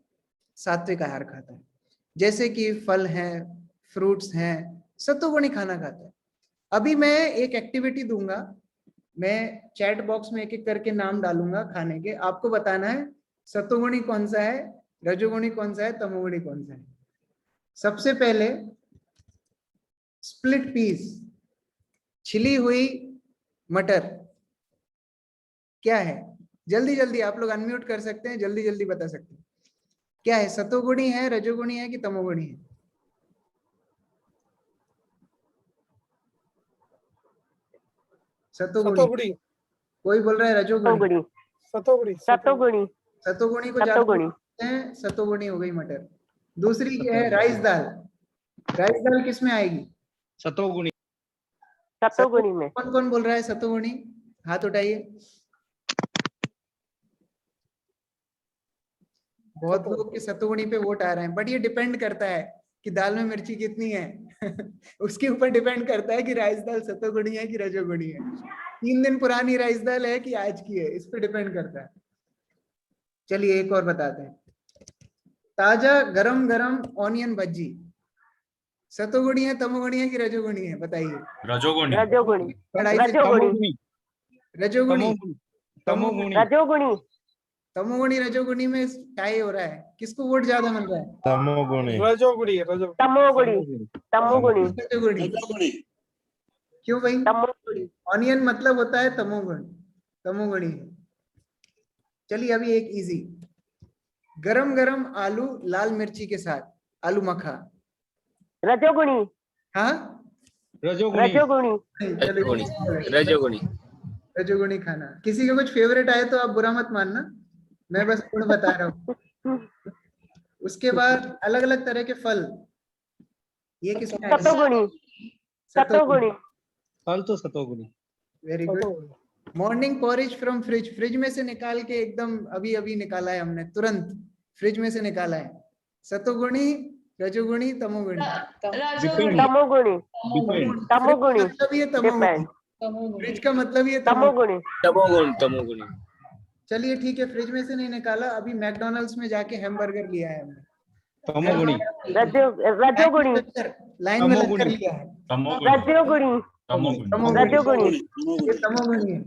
सात्विक आहार खाता है, जैसे कि फल हैं, फ्रूट्स हैं, सतोगुणी खाना खाता है। अभी मैं एक एक्टिविटी दूंगा, मैं चैट बॉक्स में एक एक करके नाम डालूंगा खाने के, आपको बताना है सतोगुणी कौन सा है, रजोगुणी कौन सा है, तमोगुणी कौन सा है। सबसे पहले स्प्लिट पीस, छिली हुई मटर, क्या है? जल्दी जल्दी आप लोग अनम्यूट कर सकते हैं, जल्दी जल्दी बता सकते हैं क्या है। सतोगुणी है, रजोगुणी है कि तमोगुणी है? सतोगुणी। कोई बोल रहा है रजोगुणी। सतोगुणी सतोगुणी को ज्यादा बोलते हैं, सतोगुणी हो गई मटर। दूसरी क्या है? राइस दाल। राइस दाल किस में आएगी? सतोगुणी। सतोगुणी में। कौन कौन बोल रहा है सतोगुणी? हाथ उठाइए। बहुत लोग के सतोगुणी पे वोट आ रहे हैं, बट ये डिपेंड करता है कि दाल में मिर्ची कितनी है उसके ऊपर डिपेंड करता है कि राइस दाल सतोगुणी है कि रजोगुणी है। 3 दिन पुरानी राइस दाल है कि आज की है, इस पे डिपेंड करता है। चलिए एक और बताते हैं। ताजा गरम गरम ऑनियन भज्जी, सतोगुणी है, तमोगुणी है कि रजोगुणी है? बताइए। रजोगुणी। रजोगुणी। कढ़ाई से रजोगुणी। रजोगुणी। तमोगुणी। रजोगुणी। तमोगुणी रजोगुणी में टाई हो रहा है, किसको वोट ज्यादा मिल रहा है? तमोगुणी। तमोगुणी। तमोगुणी। रजोगुणी। क्यों भाई? तमोगुणी। ऑनियन मतलब होता है तमोगुण, तमोगुणी। चलिए अभी एक इजी, गरम गरम आलू लाल मिर्ची के साथ, आलू मखा। रजोगुणी। हाँ रजोगुणी। रजोगुणी। रजोगुणी। रजोगुणी खाना। किसी का कुछ फेवरेट आए तो आप बुरा मत मानना, मैं बस गुण बता रहा हूँ। उसके बाद अलग अलग तरह के फल, ये किसमें आएगा? सतोगुणी। सतोगुणी। फल तो सतोगुणी। Very good. Morning porridge from fridge, fridge में से निकाल के एकदम अभी अभी निकाला है हमने, तुरंत फ्रिज में से निकाला है। सतोगुणी, रजोगुणी, तमोगुणी? तमोगुणी। तमोगुणी। मतलब ये डिपेंड। फ्रिज का मतलब ये तमोगुणी। तमोगुणी। चलिए ठीक है, फ्रिज में से नहीं निकाला, अभी मैकडोनल्ड्स में जाके हैमबर्गर लिया है हमने। तमोगुणी। रजोगुणी। लाइन में लगकर लिया है। रजोगुणी। रजोगुणी। ये तमोगुणी है।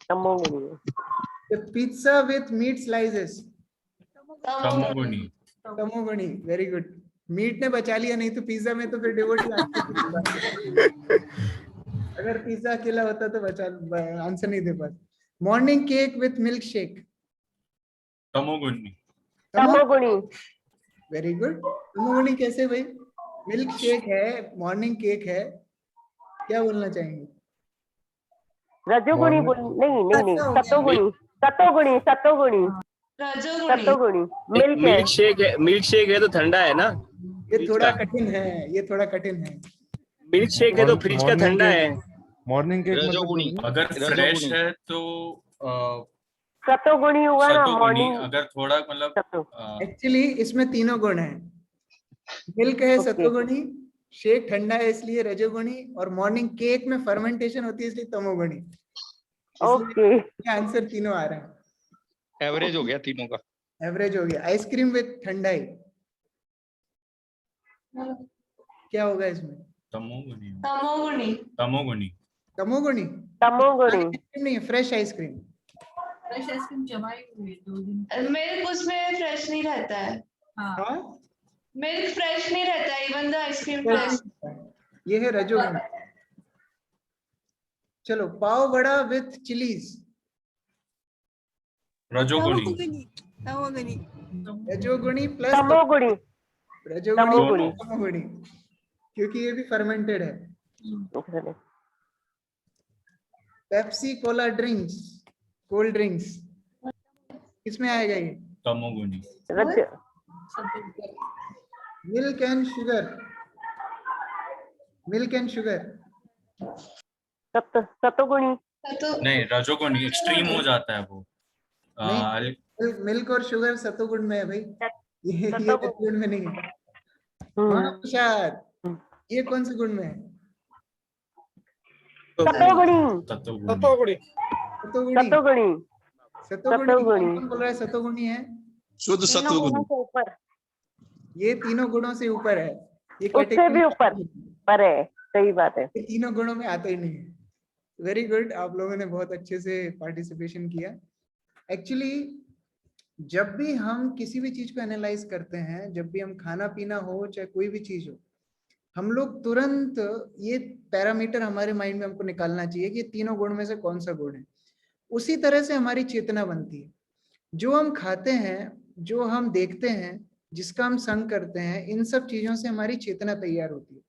तमोगुणी। पिज्जा विथ मीट स्लाइसेस, तमोगुणी। तमोगुणी। Very good. मीट ने बचा लिया, नहीं तो पिज्जा में तो फिर डिवोटी अगर पिज्जा अकेला होता तो बचा, आंसर नहीं दे पाता। Morning cake with milk shake, तमोगुणी। तमोगुणी। Very good. तमोगुणी कैसे भाई? मिल्क शेक है, मॉर्निंग केक है, क्या बोलना चाहेंगे? रजोगुणी बोल नहीं नहीं नहीं, सतोगुणी। सतोगुणी। सतोगुणी। रजोगुणी। सतोगुणी मिल्क है मिल्क शेक है तो ठंडा है ना। ये थोड़ा कठिन है, ये थोड़ा कठिन है। मिल्क शेक है तो फ्रिज का ठंडा है। मॉर्निंग केक रजोगुणी मतलब अगर फ्रेश है तो सतोगुणी हुआ ना सतोगुणी, मॉर्निंग अगर थोड़ा मतलब सतो एक्चुअली इसमें तीनों गुण हैं। मिल्क है ओके। सतोगुणी, शेक ठंडा है इसलिए रजोगुणी, और मॉर्निंग केक में फर्मेंटेशन होती है इसलिए तमोगुणी। ओके इसलिए आंसर तीनों आ रहा है। एवरेज हो गया तीनों का। एवरेज हो गया। आइसक्रीम विद ठंडाई क्या होगा इसमें? तमोगुणी। तमोगुणी। तमोगुणी। तमोगुणी। तमोगुणी आइसक्रीम नहीं है, फ्रेश आइसक्रीम। फ्रेश आइसक्रीम जमाई हुई 2 दिन। मिल्क उसमें फ्रेश नहीं रहता है। हाँ मिल्क फ्रेश नहीं रहता है, even the ice cream fresh fresh. नहीं होता है। ये है रजोगुणी। चलो पाव वड़ा विथ चिलीज। रजोगुणी। रजोगुणी प्लस तमोगुणी रजोगुणी तमोगुणी, क्योंकि ये भी फर्मेंटेड है। Pepsi cola drinks, cold drinks, किसमें आएगा ये? तमोगुणी। Milk and sugar, milk and sugar सतोगुणी नहीं, रजोगुणी एक्सट्रीम हो जाता है वो। मिल्क और शुगर सतोगुण में है भाई, ये रजोगुण में नहीं है। हाँ प्रसाद, ये कौन से गुण में है? सतोगुणी सतोगुणी। सतोगुणी सतोगुणी कौन बोल रहा है सतोगुणी है? शुद्ध सत्वगुण। ऊपर ये तीनों गुणों से ऊपर है, ये उससे भी ऊपर पर है। सही बात है। ये तीनों गुणों में आता ही नहीं है। वेरी गुड, आप लोगों ने बहुत अच्छे से पार्टिसिपेशन किया। एक्चुअली जब भी हम किसी भी चीज को एनालाइज करते हैं, जब भी हम खाना पीना हो चाहे कोई भी चीज हो, हम लोग तुरंत ये पैरामीटर हमारे माइंड में हमको निकालना चाहिए कि ये तीनों गुण में से कौन सा गुण है। उसी तरह से हमारी चेतना बनती है। जो हम खाते हैं, जो हम देखते हैं, जिसका हम संग करते हैं, इन सब चीजों से हमारी चेतना तैयार होती है।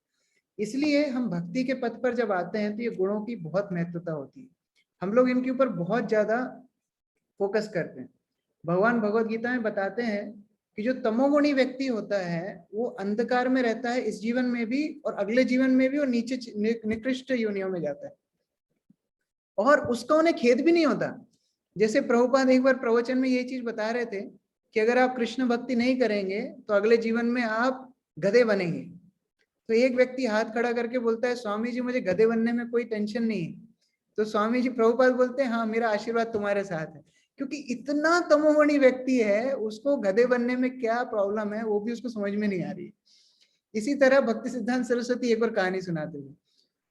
इसलिए हम भक्ति के पथ पर जब आते हैं तो ये गुणों की बहुत महत्वता होती है। हम लोग इनके ऊपर बहुत ज्यादा फोकस करते हैं। भगवान भगवत गीता में बताते हैं कि जो तमोगुणी व्यक्ति होता है वो अंधकार में रहता है इस जीवन में भी और अगले जीवन में भी, और नीचे निकृष्ट योनियों में जाता है, और उसका उन्हें खेद भी नहीं होता। जैसे प्रभुपाद एक बार प्रवचन में ये चीज बता रहे थे कि अगर आप कृष्ण भक्ति नहीं करेंगे तो अगले जीवन में आप गधे बनेंगे। तो एक व्यक्ति हाथ खड़ा करके बोलता है, स्वामी जी मुझे गधे बनने में कोई टेंशन नहीं है। तो स्वामी जी प्रभुपाद बोलते हैं, हाँ मेरा आशीर्वाद तुम्हारे साथ है, क्योंकि इतना तमोगुणी व्यक्ति है, उसको गधे बनने में क्या प्रॉब्लम है वो भी उसको समझ में नहीं आ रही है। इसी तरह भक्ति सिद्धांत सरस्वती एक बार कहानी सुनाते थे।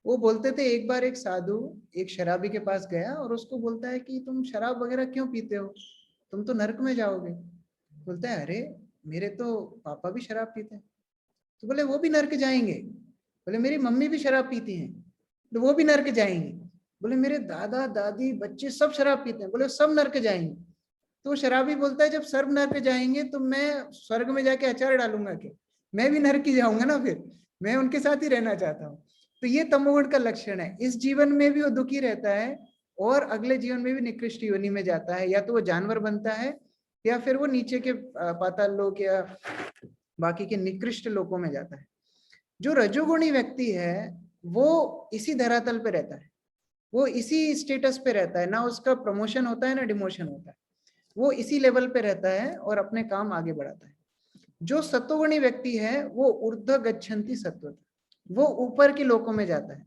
वो बोलते थे एक बार एक साधु एक शराबी के पास गया और उसको बोलता है कि तुम शराब वगैरह क्यों पीते हो, तुम तो नरक में जाओगे। बोलता है, अरे मेरे तो पापा भी शराब पीते हैं। तो बोले वो भी नरक जाएंगे। बोले मेरी मम्मी भी शराब पीती हैं, तो वो भी नरक जाएंगे। बोले मेरे दादा दादी बच्चे सब शराब पीते हैं। बोले सब नरक जाएंगे। तो शराबी बोलता है, जब सर्व नरक जाएंगे तो मैं स्वर्ग में जाके अचार डालूंगा क्या? मैं भी नरक ही जाऊंगा ना, फिर मैं उनके साथ ही रहना चाहता हूँ। तो ये तमोगुण का लक्षण है। इस जीवन में भी वो दुखी रहता है और अगले जीवन में भी निकृष्ट योनि में जाता है, या तो वो जानवर बनता है या फिर वो नीचे के पाताल लोक या बाकी के निकृष्ट लोकों में जाता है। जो रजोगुणी व्यक्ति है वो इसी धरातल पे रहता है, वो इसी स्टेटस पे रहता है, ना उसका प्रमोशन होता है ना डिमोशन होता है, वो इसी लेवल पे रहता है और अपने काम आगे बढ़ाता है। जो सत्वगुणी व्यक्ति है वो ऊर्ध्व गच्छन्ति सत्व, वो ऊपर के लोकों में जाता है।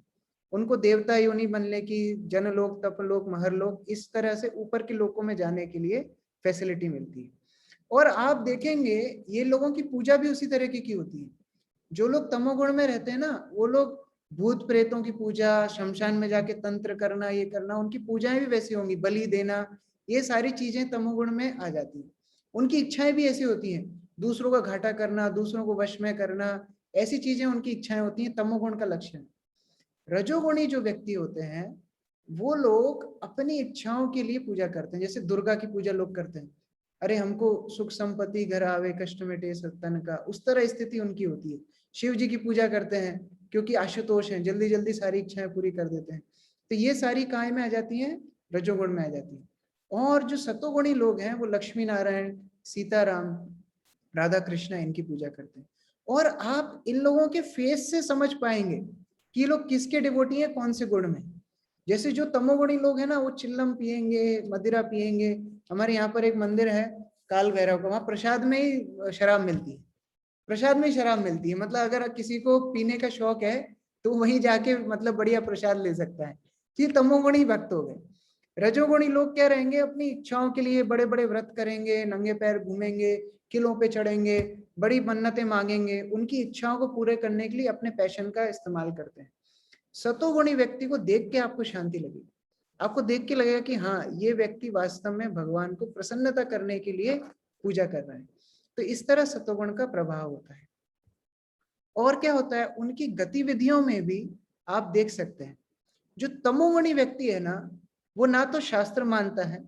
उनको देवता योनि बनने की, जनलोक, तपलोक, महरलोक, इस तरह से ऊपर के लोकों में जाने के लिए फैसिलिटी मिलती है। और आप देखेंगे ये लोगों की पूजा भी उसी तरह की होती है। जो लोग तमोगुण में रहते हैं ना, वो लोग भूत प्रेतों की पूजा, शमशान में जाके तंत्र करना, ये करना, उनकी पूजाएं भी वैसी होंगी, बलि देना, ये सारी चीजें तमोगुण में आ जाती है। उनकी इच्छाएं भी ऐसी होती हैं, दूसरों का घाटा करना, दूसरों को वश में करना, ऐसी चीजें उनकी इच्छाएं होती हैं, तमोगुण का लक्षण। रजोगुणी जो व्यक्ति होते हैं वो लोग अपनी इच्छाओं के लिए पूजा करते हैं। जैसे दुर्गा की पूजा लोग करते हैं, अरे हमको सुख संपत्ति घर आवे, कष्ट मिटे सत्तन का, उस तरह स्थिति उनकी होती है। शिव जी की पूजा करते हैं क्योंकि आशुतोष हैं, जल्दी जल्दी सारी इच्छाएं पूरी कर देते हैं। तो ये सारी काय में आ जाती हैं, रजोगुण में आ जाती है। और जो सतोगुणी लोग हैं वो लक्ष्मी नारायण, सीताराम, राधा कृष्णा इनकी पूजा करते हैं। और आप इन लोगों के फेस से समझ पाएंगे कि ये लोग किसके डिवोटी हैं, कौन से गुण में। जैसे जो तमोगुणी लोग हैं ना, वो चिल्लम पिएंगे, मदिरा पिएंगे। हमारे यहाँ पर एक मंदिर है काल भैरव का, वहां प्रसाद में ही शराब मिलती है, प्रसाद में ही शराब मिलती है। मतलब अगर किसी को पीने का शौक है तो वहीं जाके मतलब बढ़िया प्रसाद ले सकता है। ये तमोगुणी भक्त हो गए। रजोगुणी लोग क्या रहेंगे, अपनी इच्छाओं के लिए बड़े बड़े व्रत करेंगे, नंगे पैर घूमेंगे, किलों पे चढ़ेंगे, बड़ी मन्नतें मांगेंगे, उनकी इच्छाओं को पूरे करने के लिए अपने पैशन का इस्तेमाल करते हैं। सतोगुणी व्यक्ति को देख के आपको शांति लगेगी, आपको देख के लगेगा कि हाँ ये व्यक्ति वास्तव में भगवान को प्रसन्नता करने के लिए पूजा कर रहा है। तो इस तरह सतोगुण का प्रभाव होता है। और क्या होता है, उनकी गतिविधियों में भी आप देख सकते हैं। जो तमोगुणी व्यक्ति है ना, वो ना तो शास्त्र मानता है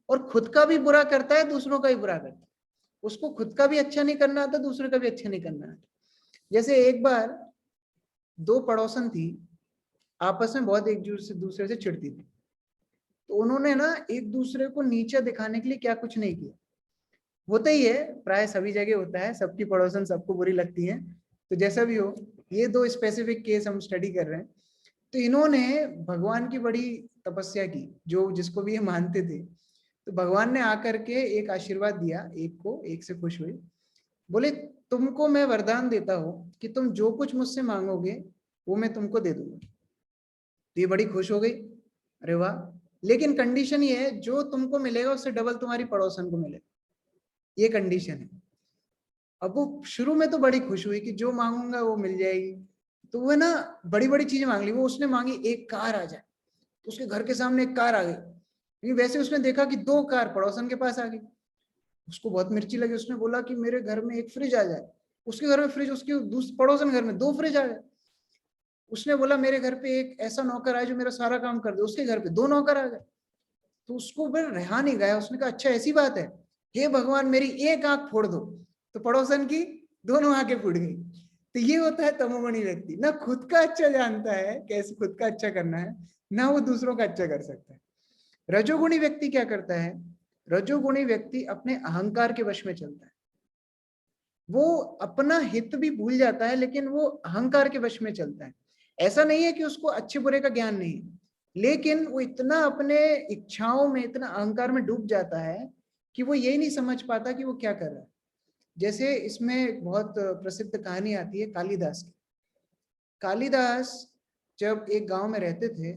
और खुद का भी बुरा करता है, दूसरों का भी बुरा करता है। उसको खुद का भी अच्छा नहीं करना आता, दूसरे का भी अच्छा नहीं करना आता। जैसे एक बार दो पड़ोसन थी, आपस में बहुत एक दूसरे से चिढ़ती थी। तो उन्होंने ना एक दूसरे को नीचा दिखाने के लिए क्या कुछ नहीं किया। होता ही है, प्राय सभी जगह होता है, सबकी पड़ोसन सबको बुरी लगती है। तो जैसा भी हो, ये दो स्पेसिफिक केस हम स्टडी कर रहे हैं। तो इन्होंने भगवान की बड़ी तपस्या की, जो जिसको भी ये मानते थे। तो भगवान ने आकर के एक आशीर्वाद दिया, एक से खुश हुए, बोले तुमको मैं वरदान देता हूं कि तुम जो कुछ मुझसे मांगोगे वो मैं तुमको दे दूंगा। तो ये बड़ी खुश हो गई, अरे वाह, लेकिन कंडीशन ये है जो तुमको मिलेगा उससे डबल तुम्हारी पड़ोसन को मिलेगा, ये कंडीशन है। अब वो शुरू में तो बड़ी खुश हुई कि जो मांगूंगा वो मिल जाएगी। तो वो ना बड़ी बड़ी चीजें मांग ली। वो उसने मांगी एक कार आ जाए, उसके घर के सामने एक कार आ गई। क्योंकि वैसे उसने देखा कि दो कार पड़ोसन के पास आ गई, उसको बहुत मिर्ची लगी। उसने बोला कि मेरे घर में एक फ्रिज आ जाए, उसके घर में फ्रिज, उसके पड़ोसन घर में दो फ्रिज आ जाए। उसने बोला मेरे घर पे एक ऐसा नौकर आए जो मेरा सारा काम कर दे, उसके घर पे दो नौकर आ गए। तो उसको फिर रहा नहीं गया, उसने कहा अच्छा ऐसी बात है, हे भगवान मेरी एक आंख फोड़ दो। तो पड़ोसन की दोनों आंखें फूट गई। तो ये होता है तमोगुणी व्यक्ति, ना खुद का अच्छा जानता है कैसे खुद का अच्छा करना है, ना वो दूसरों का अच्छा कर सकता है। रजोगुणी व्यक्ति क्या करता है, रजोगुणी व्यक्ति अपने अहंकार के वश में चलता है। वो अपना हित भी भूल जाता है, लेकिन वो अहंकार के वश में चलता है। ऐसा नहीं है कि उसको अच्छे बुरे का ज्ञान नहीं है, लेकिन वो इतना अपने इच्छाओं में, इतना अहंकार में डूब जाता है कि वो यही नहीं समझ पाता कि वो क्या कर रहा है। जैसे इसमें एक बहुत प्रसिद्ध कहानी आती है कालिदास की। कालिदास जब एक गांव में रहते थे,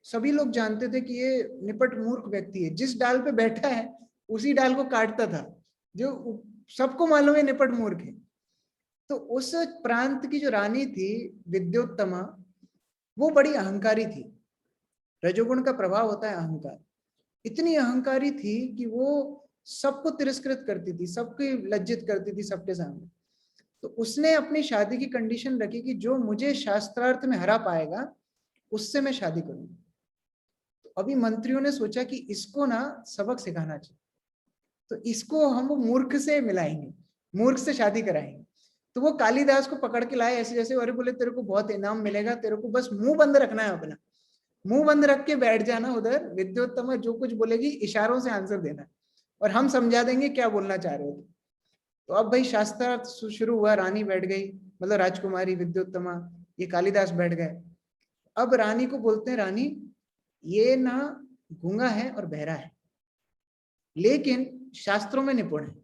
सभी लोग जानते थे कि ये निपट मूर्ख व्यक्ति है, जिस डाल पे बैठा है उसी डाल को काटता था, जो सबको मालूम है निपट मूर्ख है। तो उस प्रांत की जो रानी थी विद्योत्तमा, वो बड़ी अहंकारी थी। रजोगुण का प्रभाव होता है अहंकार। इतनी अहंकारी थी कि वो सबको तिरस्कृत करती थी, सबकी लज्जित करती थी सबके सामने। तो उसने अपनी शादी की कंडीशन रखी कि जो मुझे शास्त्रार्थ में हरा पाएगा उससे मैं शादी करूंगी। तो अभी मंत्रियों ने सोचा कि इसको ना सबक सिखाना चाहिए, तो इसको हम मूर्ख से मिलाएंगे, मूर्ख से शादी कराएंगे। तो वो कालिदास को पकड़ के लाए ऐसे जैसे, अरे बोले तेरे को बहुत इनाम मिलेगा, तेरे को बस मुंह बंद रखना है, अपना मुंह बंद रख के बैठ जाना उधर, विद्योत्तमा जो कुछ बोलेगी इशारों से आंसर देना और हम समझा देंगे क्या बोलना चाह रहे हो। तो अब भाई शास्त्रार्थ शुरू हुआ, रानी बैठ गई, मतलब राजकुमारी विद्योत्तमा, ये कालिदास बैठ गए। अब रानी को बोलते हैं, रानी ये ना गूंगा है और बहरा है, लेकिन शास्त्रों में निपुण है,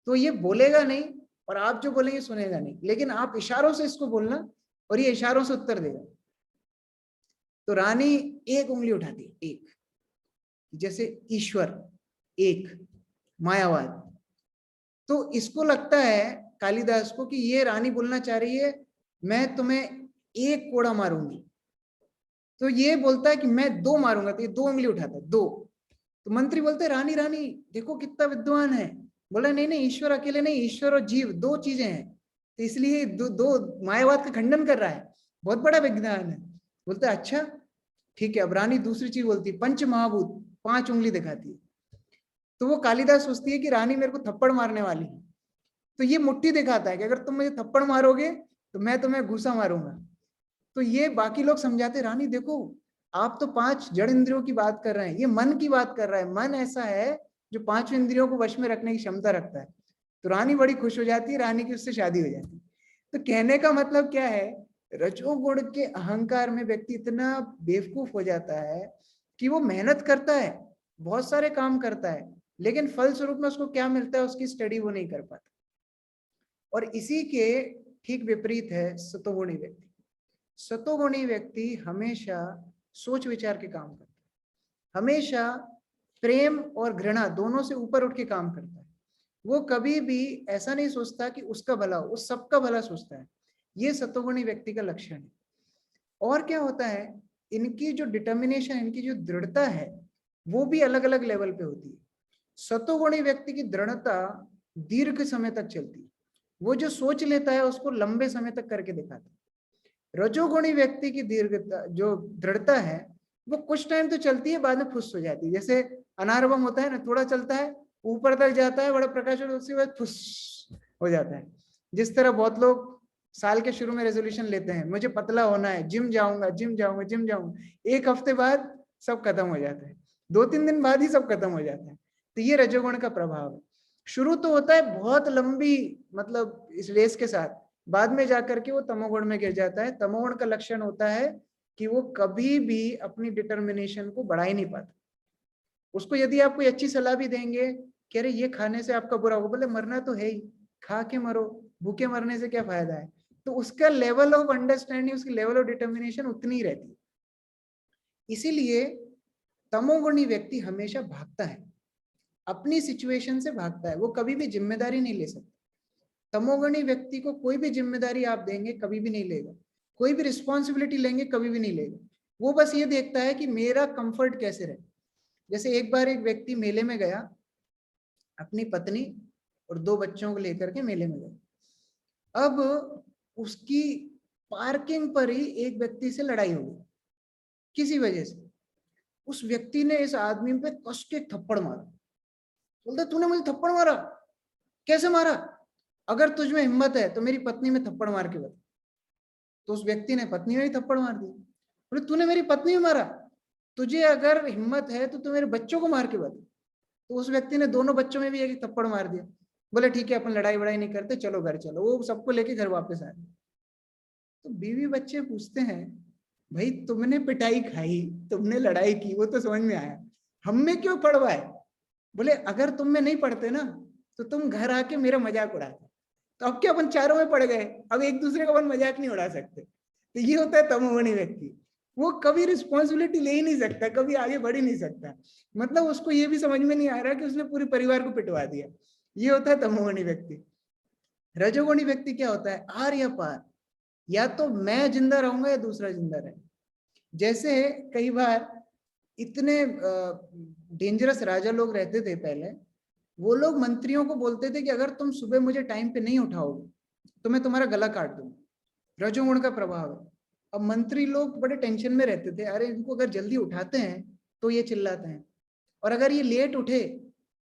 तो ये बोलेगा नहीं और आप जो बोलेंगे सुनेगा नहीं, लेकिन आप इशारों से इसको बोलना और ये इशारों से उत्तर देगा। तो रानी एक उंगली उठाती है, एक, जैसे ईश्वर, एक मायावाद। तो इसको लगता है कालिदास को कि ये रानी बोलना चाह रही है मैं तुम्हें एक कोड़ा मारूंगी। तो ये बोलता है कि मैं दो मारूंगा, तो ये दो उंगली उठाता है, दो। तो मंत्री बोलते हैं रानी रानी देखो कितना विद्वान है। बोला नहीं नहीं, ईश्वर अकेले नहीं, ईश्वर और जीव दो चीजें हैं, तो इसलिए दो मायावाद का खंडन कर रहा है, बहुत बड़ा विज्ञान है। बोलता है अच्छा ठीक है। अब रानी दूसरी चीज बोलती है, पंच महाभूत, पांच उंगली दिखाती है। तो वो कालिदास सोचती है कि रानी मेरे को थप्पड़ मारने वाली है, तो ये मुट्ठी दिखाता है कि अगर तुम मुझे थप्पड़ मारोगे तो मैं तुम्हें घूसा मारूंगा। तो ये बाकी लोग समझाते रानी देखो आप तो 5 जड़ इंद्रियों की बात कर रहे हैं, ये मन की बात कर रहा है। मन ऐसा है जो 5 इंद्रियों को वश में रखने की क्षमता रखता है। तो रानी बड़ी खुश हो जाती है, रानी की उससे शादी हो जाती है। तो कहने का मतलब क्या है, रजोगुण के अहंकार में व्यक्ति इतना बेवकूफ हो जाता है कि वो मेहनत करता है, बहुत सारे काम करता है, लेकिन फलस्वरूप में उसको क्या मिलता है, उसकी स्टडी वो नहीं कर पाता। और इसी के ठीक विपरीत है सतोगुणी व्यक्ति। सतोगुणी व्यक्ति हमेशा सोच विचार के काम करता है, हमेशा प्रेम और घृणा दोनों से ऊपर उठ के काम करता है। वो कभी भी ऐसा नहीं सोचता कि उसका भला हो, वो सबका भला सोचता है। ये सतोगुणी व्यक्ति का लक्षण है। और क्या होता है, इनकी जो डिटर्मिनेशन, इनकी जो दृढ़ता है, वो भी अलग अलग लेवल पे होती है। सतोगुणी व्यक्ति की दृढ़ता दीर्घ समय तक चलती है, वो जो सोच लेता है उसको लंबे समय तक करके दिखाता है। रजोगुणी व्यक्ति की दीर्घता, जो दृढ़ता है, वो कुछ टाइम तो चलती है, बाद में फुस हो जाती है। जैसे अनार बम होता है ना, थोड़ा चलता है, ऊपर तक जाता है, बड़ा प्रकाश होता है, उसके बाद फुस हो जाता है। जिस तरह बहुत लोग साल के शुरू में रेजोल्यूशन लेते हैं, मुझे पतला होना है, जिम जाऊंगा, जिम जाऊंगा, जिम जाऊंगा, एक हफ्ते बाद सब खत्म हो जाता है, 2-3 दिन बाद ही सब खत्म हो जाता है। तो ये रजोगुण का प्रभाव है। शुरू तो होता है बहुत लंबी, मतलब इस रेस के साथ, बाद में जाकर के वो तमोगुण में गिर जाता है। तमोगुण का लक्षण होता है कि वो कभी भी अपनी डिटर्मिनेशन को बढ़ा ही नहीं पाता। उसको यदि आप कोई अच्छी सलाह भी देंगे कि अरे ये खाने से आपका बुरा होगा, बोले मरना तो है ही, खा के मरो, भूखे मरने से क्या फायदा है, तो उसका लेवल ऑफ अंडरस्टैंडिंग, उसकी लेवल ऑफ डिटर्मिनेशन उतनी ही रहती है। इसीलिए तमोगुणी व्यक्ति हमेशा भागता है, अपनी सिचुएशन से भागता है, वो कभी भी जिम्मेदारी नहीं ले सकता। तमोगुणी व्यक्ति को कोई भी जिम्मेदारी आप देंगे कभी भी नहीं लेगा, कोई भी रिस्पॉन्सिबिलिटी लेंगे कभी भी नहीं लेगा। वो बस ये देखता है कि मेरा कंफर्ट कैसे रहे। जैसे एक बार एक व्यक्ति मेले में गया, अपनी पत्नी और 2 बच्चों को लेकर के मेले में गया। अब उसकी पार्किंग पर ही एक व्यक्ति से लड़ाई हो गई किसी वजह से। उस व्यक्ति ने इस आदमी पे कस के थप्पड़ मारा। बोलता तूने मुझे थप्पड़ मारा, कैसे मारा, अगर तुझ में हिम्मत है तो मेरी पत्नी में थप्पड़ मार के बता। तो उस व्यक्ति ने पत्नी में ही थप्पड़ मार दिया। बोले तूने मेरी पत्नी में मारा, तुझे अगर हिम्मत है तो तू मेरे बच्चों को मार के बता। तो उस व्यक्ति ने दोनों बच्चों में भी एक थप्पड़ मार दिया। बोले ठीक है, अपन लड़ाई वड़ाई नहीं करते, चलो घर चलो। वो सबको लेके घर वापस आए। तो बीवी बच्चे पूछते हैं, भाई तुमने पिटाई खाई, तुमने लड़ाई की, वो तो समझ में आया, हम में क्यों पड़वाए? बोले अगर तुम में नहीं पड़ते ना तो तुम घर आके मेरा मजाक उड़ाते। तो अब क्या, अपन चारों में पड़ गए, अब एक दूसरे का अपन मजाक नहीं उड़ा सकते। तो ये होता है तमोगुणी व्यक्ति। वो कभी रिस्पॉन्सिबिलिटी ले ही नहीं सकता, कभी आगे बढ़ ही नहीं सकता। मतलब उसको ये भी समझ में नहीं आ रहा कि उसने पूरे परिवार को पिटवा दिया। ये होता है तमोगुणी व्यक्ति। रजोगुणी व्यक्ति क्या होता है, आर या पार, या तो मैं जिंदा रहूंगा या दूसरा जिंदा रहे। जैसे कई बार इतने डेंजरस राजा लोग रहते थे पहले, वो लोग मंत्रियों को बोलते थे कि अगर तुम सुबह मुझे टाइम पे नहीं उठाओगे तो मैं तुम्हारा गला काट दूंगा। रजोगुण का प्रभाव है। अब मंत्री लोग बड़े टेंशन में रहते थे, अरे इनको अगर जल्दी उठाते हैं तो ये चिल्लाते हैं, और अगर ये लेट उठे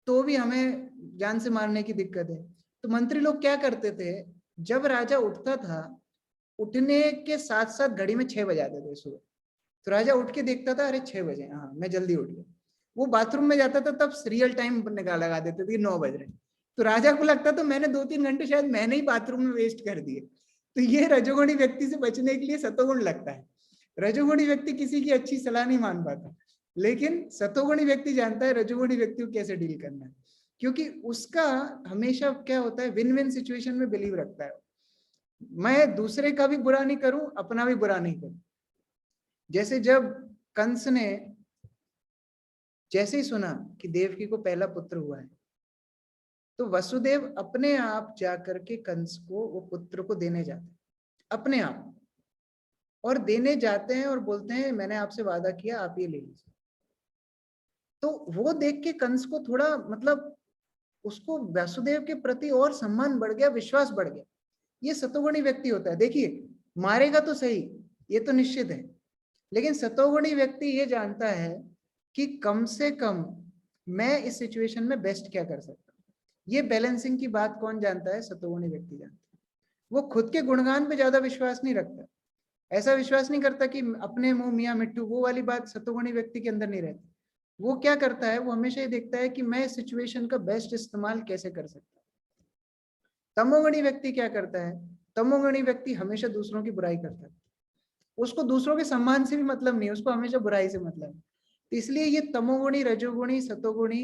तो भी हमें जान से मारने की दिक्कत है। तो मंत्री लोग क्या करते थे, जब राजा उठता था, उठने के साथ साथ घड़ी में 6 बजाते थे सुबह। तो राजा उठ के देखता था, अरे 6 बजे, हाँ मैं जल्दी उठ गया। वो बाथरूम में जाता था, तब रियल टाइम लगा देते थे 9 बज रहे। तो राजा को लगता था मैंने 2-3 घंटे शायद मैंने ही बाथरूम में वेस्ट कर दिए। तो ये रजोगुणी व्यक्ति से बचने के लिए सतोगुण लगता है। रजोगुणी व्यक्ति किसी की अच्छी सलाह नहीं मान पाता, लेकिन सतोगुणी व्यक्ति जानता है रजोगुणी व्यक्ति को कैसे डील करना है, क्योंकि उसका हमेशा क्या होता है, विन विन सिचुएशन में बिलीव रखता है। मैं दूसरे का भी बुरा नहीं करूं, अपना भी बुरा नहीं करूं। जैसे जब कंस ने जैसे ही सुना कि देवकी को पहला पुत्र हुआ है, तो वसुदेव अपने आप जाकर के कंस को वो पुत्र को देने जाते हैं, अपने आप, और देने जाते हैं और बोलते हैं मैंने आपसे वादा किया, आप ये ले लीजिए। तो वो देख के कंस को थोड़ा, मतलब उसको वसुदेव के प्रति और सम्मान बढ़ गया, विश्वास बढ़ गया। ये सतोगुणी व्यक्ति होता है। देखिए मारेगा तो सही, ये तो निश्चित है, लेकिन सतोगुणी व्यक्ति ये जानता है कि कम से कम मैं इस सिचुएशन में बेस्ट क्या कर सकता हूँ। ये बैलेंसिंग की बात कौन जानता है, सतोगुणी व्यक्ति जानता है। वो खुद के गुणगान पे ज्यादा विश्वास नहीं रखता, ऐसा विश्वास नहीं करता कि अपने मुंह मियाँ मिट्टू, वो वाली बात सतोगुणी व्यक्ति के अंदर नहीं रहती। वो क्या करता है, वो हमेशा ये देखता है कि मैं इस सिचुएशन का बेस्ट इस्तेमाल कैसे कर सकता हूँ। तमोगुणी व्यक्ति क्या करता है, तमोगुणी व्यक्ति हमेशा दूसरों की बुराई करता है, उसको दूसरों के सम्मान से भी मतलब नहीं है, उसको हमेशा बुराई से मतलब है। तो इसलिए ये तमोगुणी, रजोगुणी, सतोगुणी,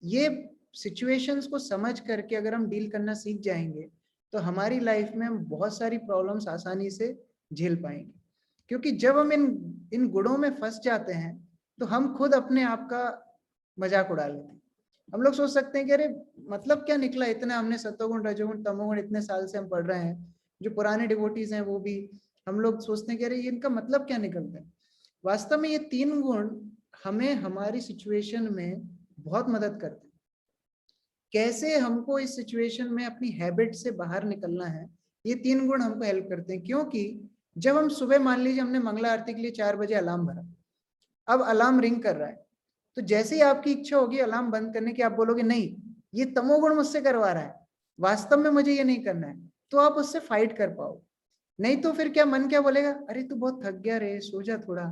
ये सिचुएशंस को समझ करके अगर हम डील करना सीख जाएंगे तो हमारी लाइफ में हम बहुत सारी प्रॉब्लम्स आसानी से झेल पाएंगे। क्योंकि जब हम इन गुणों में फंस जाते हैं तो हम खुद अपने आप का मजाक उड़ा लेते हैं। हम लोग सोच सकते हैं कि अरे मतलब क्या निकला, इतना हमने सतोगुण, रजोगुण, तमोगुण इतने साल से हम पढ़ रहे हैं, जो पुराने डिवोटीज हैं वो भी, हम लोग सोचते हैं कि अरे इनका मतलब क्या निकलता है। वास्तव में ये 3 गुण हमें हमारी सिचुएशन में बहुत मदद करते हैं। कैसे हमको इस सिचुएशन में अपनी हैबिट से बाहर निकलना है, ये 3 गुण हमको हेल्प करते हैं। क्योंकि जब हम सुबह, मान लीजिए हमने मंगला आरती के लिए 4 बजे अलार्म भरा, अब अलार्म रिंग कर रहा है, तो जैसे ही आपकी इच्छा होगी अलार्म बंद करने की, आप बोलोगे नहीं ये तमोगुण मुझसे करवा रहा है, वास्तव में मुझे ये नहीं करना है, तो आप उससे फाइट कर पाओ। नहीं तो फिर क्या, मन क्या बोलेगा, अरे तू बहुत थक गया रे, सो जा थोड़ा,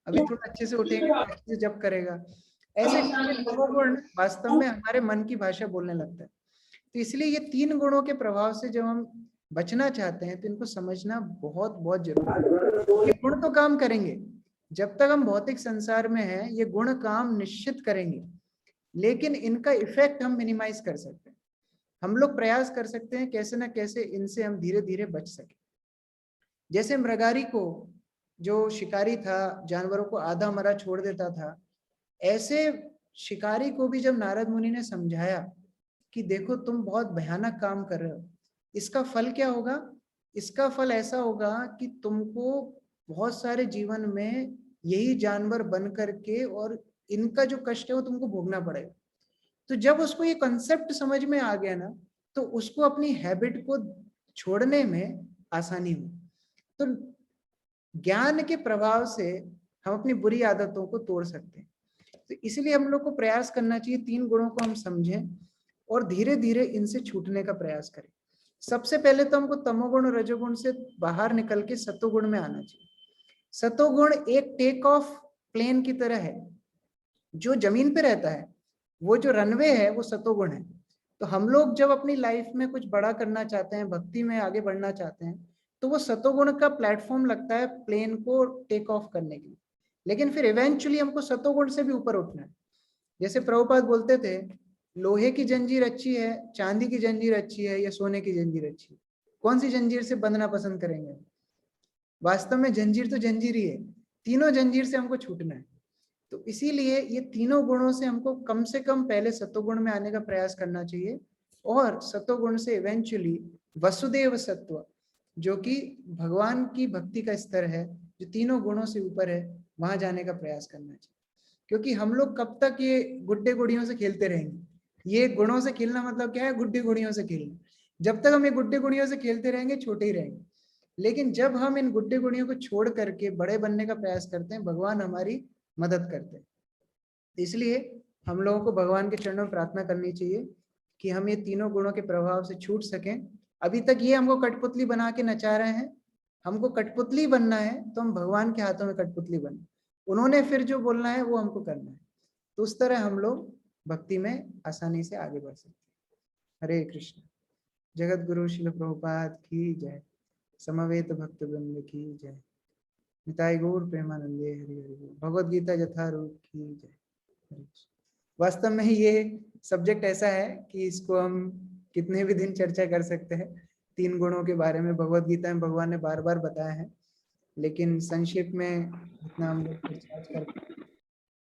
अभी थोड़ा अच्छे से उठेगा, अच्छे से जप करेगा। ऐसे तमोगुण वास्तव में हमारे मन की भाषा बोलने लगता है। तो इसलिए ये 3 गुणों के प्रभाव से जब हम बचना चाहते हैं तो इनको समझना बहुत बहुत जरूरी है। ये गुण तो काम करेंगे, जब तक हम भौतिक संसार में हैं ये गुण काम निश्चित करेंगे, लेकिन इनका इफेक्ट हम मिनिमाइज कर सकते हैं। हम लोग प्रयास कर सकते हैं कैसे ना कैसे इनसे हम धीरे धीरे बच सके। जैसे मृगारी को, जो शिकारी था, जानवरों को आधा मरा छोड़ देता था, ऐसे शिकारी को भी जब नारद मुनि ने समझाया कि देखो तुम बहुत भयानक काम कर रहे हो, इसका फल क्या होगा, इसका फल ऐसा होगा कि तुमको बहुत सारे जीवन में यही जानवर बन करके और इनका जो कष्ट है वो तुमको भोगना पड़ेगा। तो जब उसको ये कॉन्सेप्ट समझ में आ गया ना, तो उसको अपनी हैबिट को छोड़ने में आसानी हुई। तो ज्ञान के प्रभाव से हम अपनी बुरी आदतों को तोड़ सकते हैं। तो इसलिए हम लोग को प्रयास करना चाहिए 3 गुणों को हम समझें और धीरे धीरे इनसे छूटने का प्रयास करें। सबसे पहले तो हमको तमोगुण और रजोगुण से बाहर निकल के सतोगुण में आना चाहिए। सतोगुण एक टेक ऑफ प्लेन की तरह है, जो जमीन पे रहता है, वो जो रनवे है वो सतोगुण है। तो हम लोग जब अपनी लाइफ में कुछ बड़ा करना चाहते हैं, भक्ति में आगे बढ़ना चाहते हैं, तो वो सतोगुण का प्लेटफॉर्म लगता है प्लेन को टेक ऑफ करने के लिए। लेकिन फिर इवेंचुअली हमको सतोगुण से भी ऊपर उठना है। जैसे प्रभुपाद बोलते थे, लोहे की जंजीर अच्छी है, चांदी की जंजीर अच्छी है, या सोने की जंजीर अच्छी है, कौन सी जंजीर से बंधना पसंद करेंगे? वास्तव में जंजीर तो जंजीर ही है, तीनों जंजीर से हमको छूटना है। तो इसीलिए ये तीनों गुणों से हमको कम से कम पहले सतोगुण में आने का प्रयास करना चाहिए, और सतोगुण से इवेंचुअली वसुदेव सत्व, जो कि भगवान की भक्ति का स्तर है, जो तीनों गुणों से ऊपर है, वहां जाने का प्रयास करना चाहिए। क्योंकि हम लोग कब तक ये गुड्डे गुड़ियों से खेलते रहेंगे? ये गुणों से खेलना मतलब क्या है? गुड्डे गुड़ियों से खेलना। जब तक हम ये गुड्डे गुड़ियों से खेलते रहेंगे छोटे ही रहेंगे, लेकिन जब हम इन गुड्डे गुड़ियों को छोड़ करके बड़े बनने का प्रयास करते हैं, भगवान हमारी मदद करते हैं। इसलिए हम लोगों को भगवान के चरणों में प्रार्थना करनी चाहिए कि हम ये तीनों गुणों के प्रभाव से छूट सकें। अभी तक ये हमको कठपुतली बना के नचा रहे हैं, हमको कठपुतली बनना है तो हम भगवान के हाथों में कठपुतली बने, उन्होंने फिर जो बोलना है वो हमको करना है। तो उस तरह हम लोग भक्ति में आसानी से आगे बढ़ सकते हैं। हरे कृष्ण। जगत गुरु श्रील प्रभुपाद की जय। समवेत भक्त वृंद की जय। निताई गौर प्रेमानंदे हरि हरि। भगवद गीता यथारूप की जय। वास्तव में ये सब्जेक्ट ऐसा है कि इसको हम कितने भी दिन चर्चा कर सकते हैं। 3 गुणों के बारे में भगवद गीता में भगवान ने बार बार बताया है, लेकिन संक्षेप में इतना हम लोग चर्चा कर,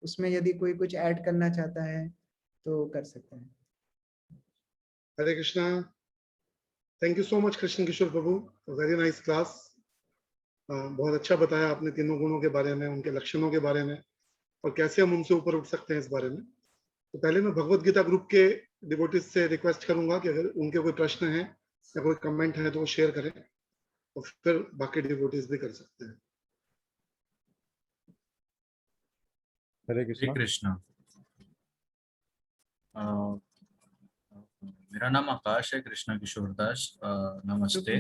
उसमें यदि कोई कुछ ऐड करना चाहता है तो कर सकते हैं। Hare Krishna. Thank you so much Krishna Kishore प्रभु, वेरी नाइस क्लास। बहुत अच्छा बताया आपने तीनों गुणों के बारे में, उनके लक्षणों के बारे में, और कैसे हम उनसे ऊपर उठ सकते हैं इस बारे में। तो पहले मैं भगवत गीता ग्रुप के डिवोटीज से रिक्वेस्ट करूंगा कि अगर उनके कोई प्रश्न है या कोई कमेंट है तो वो शेयर करें, और फिर बाकी डिवोटीज भी कर सकते हैं। हरे हरे कृष्णा। मेरा नाम आकाश है, कृष्णा किशोर दास। नमस्ते।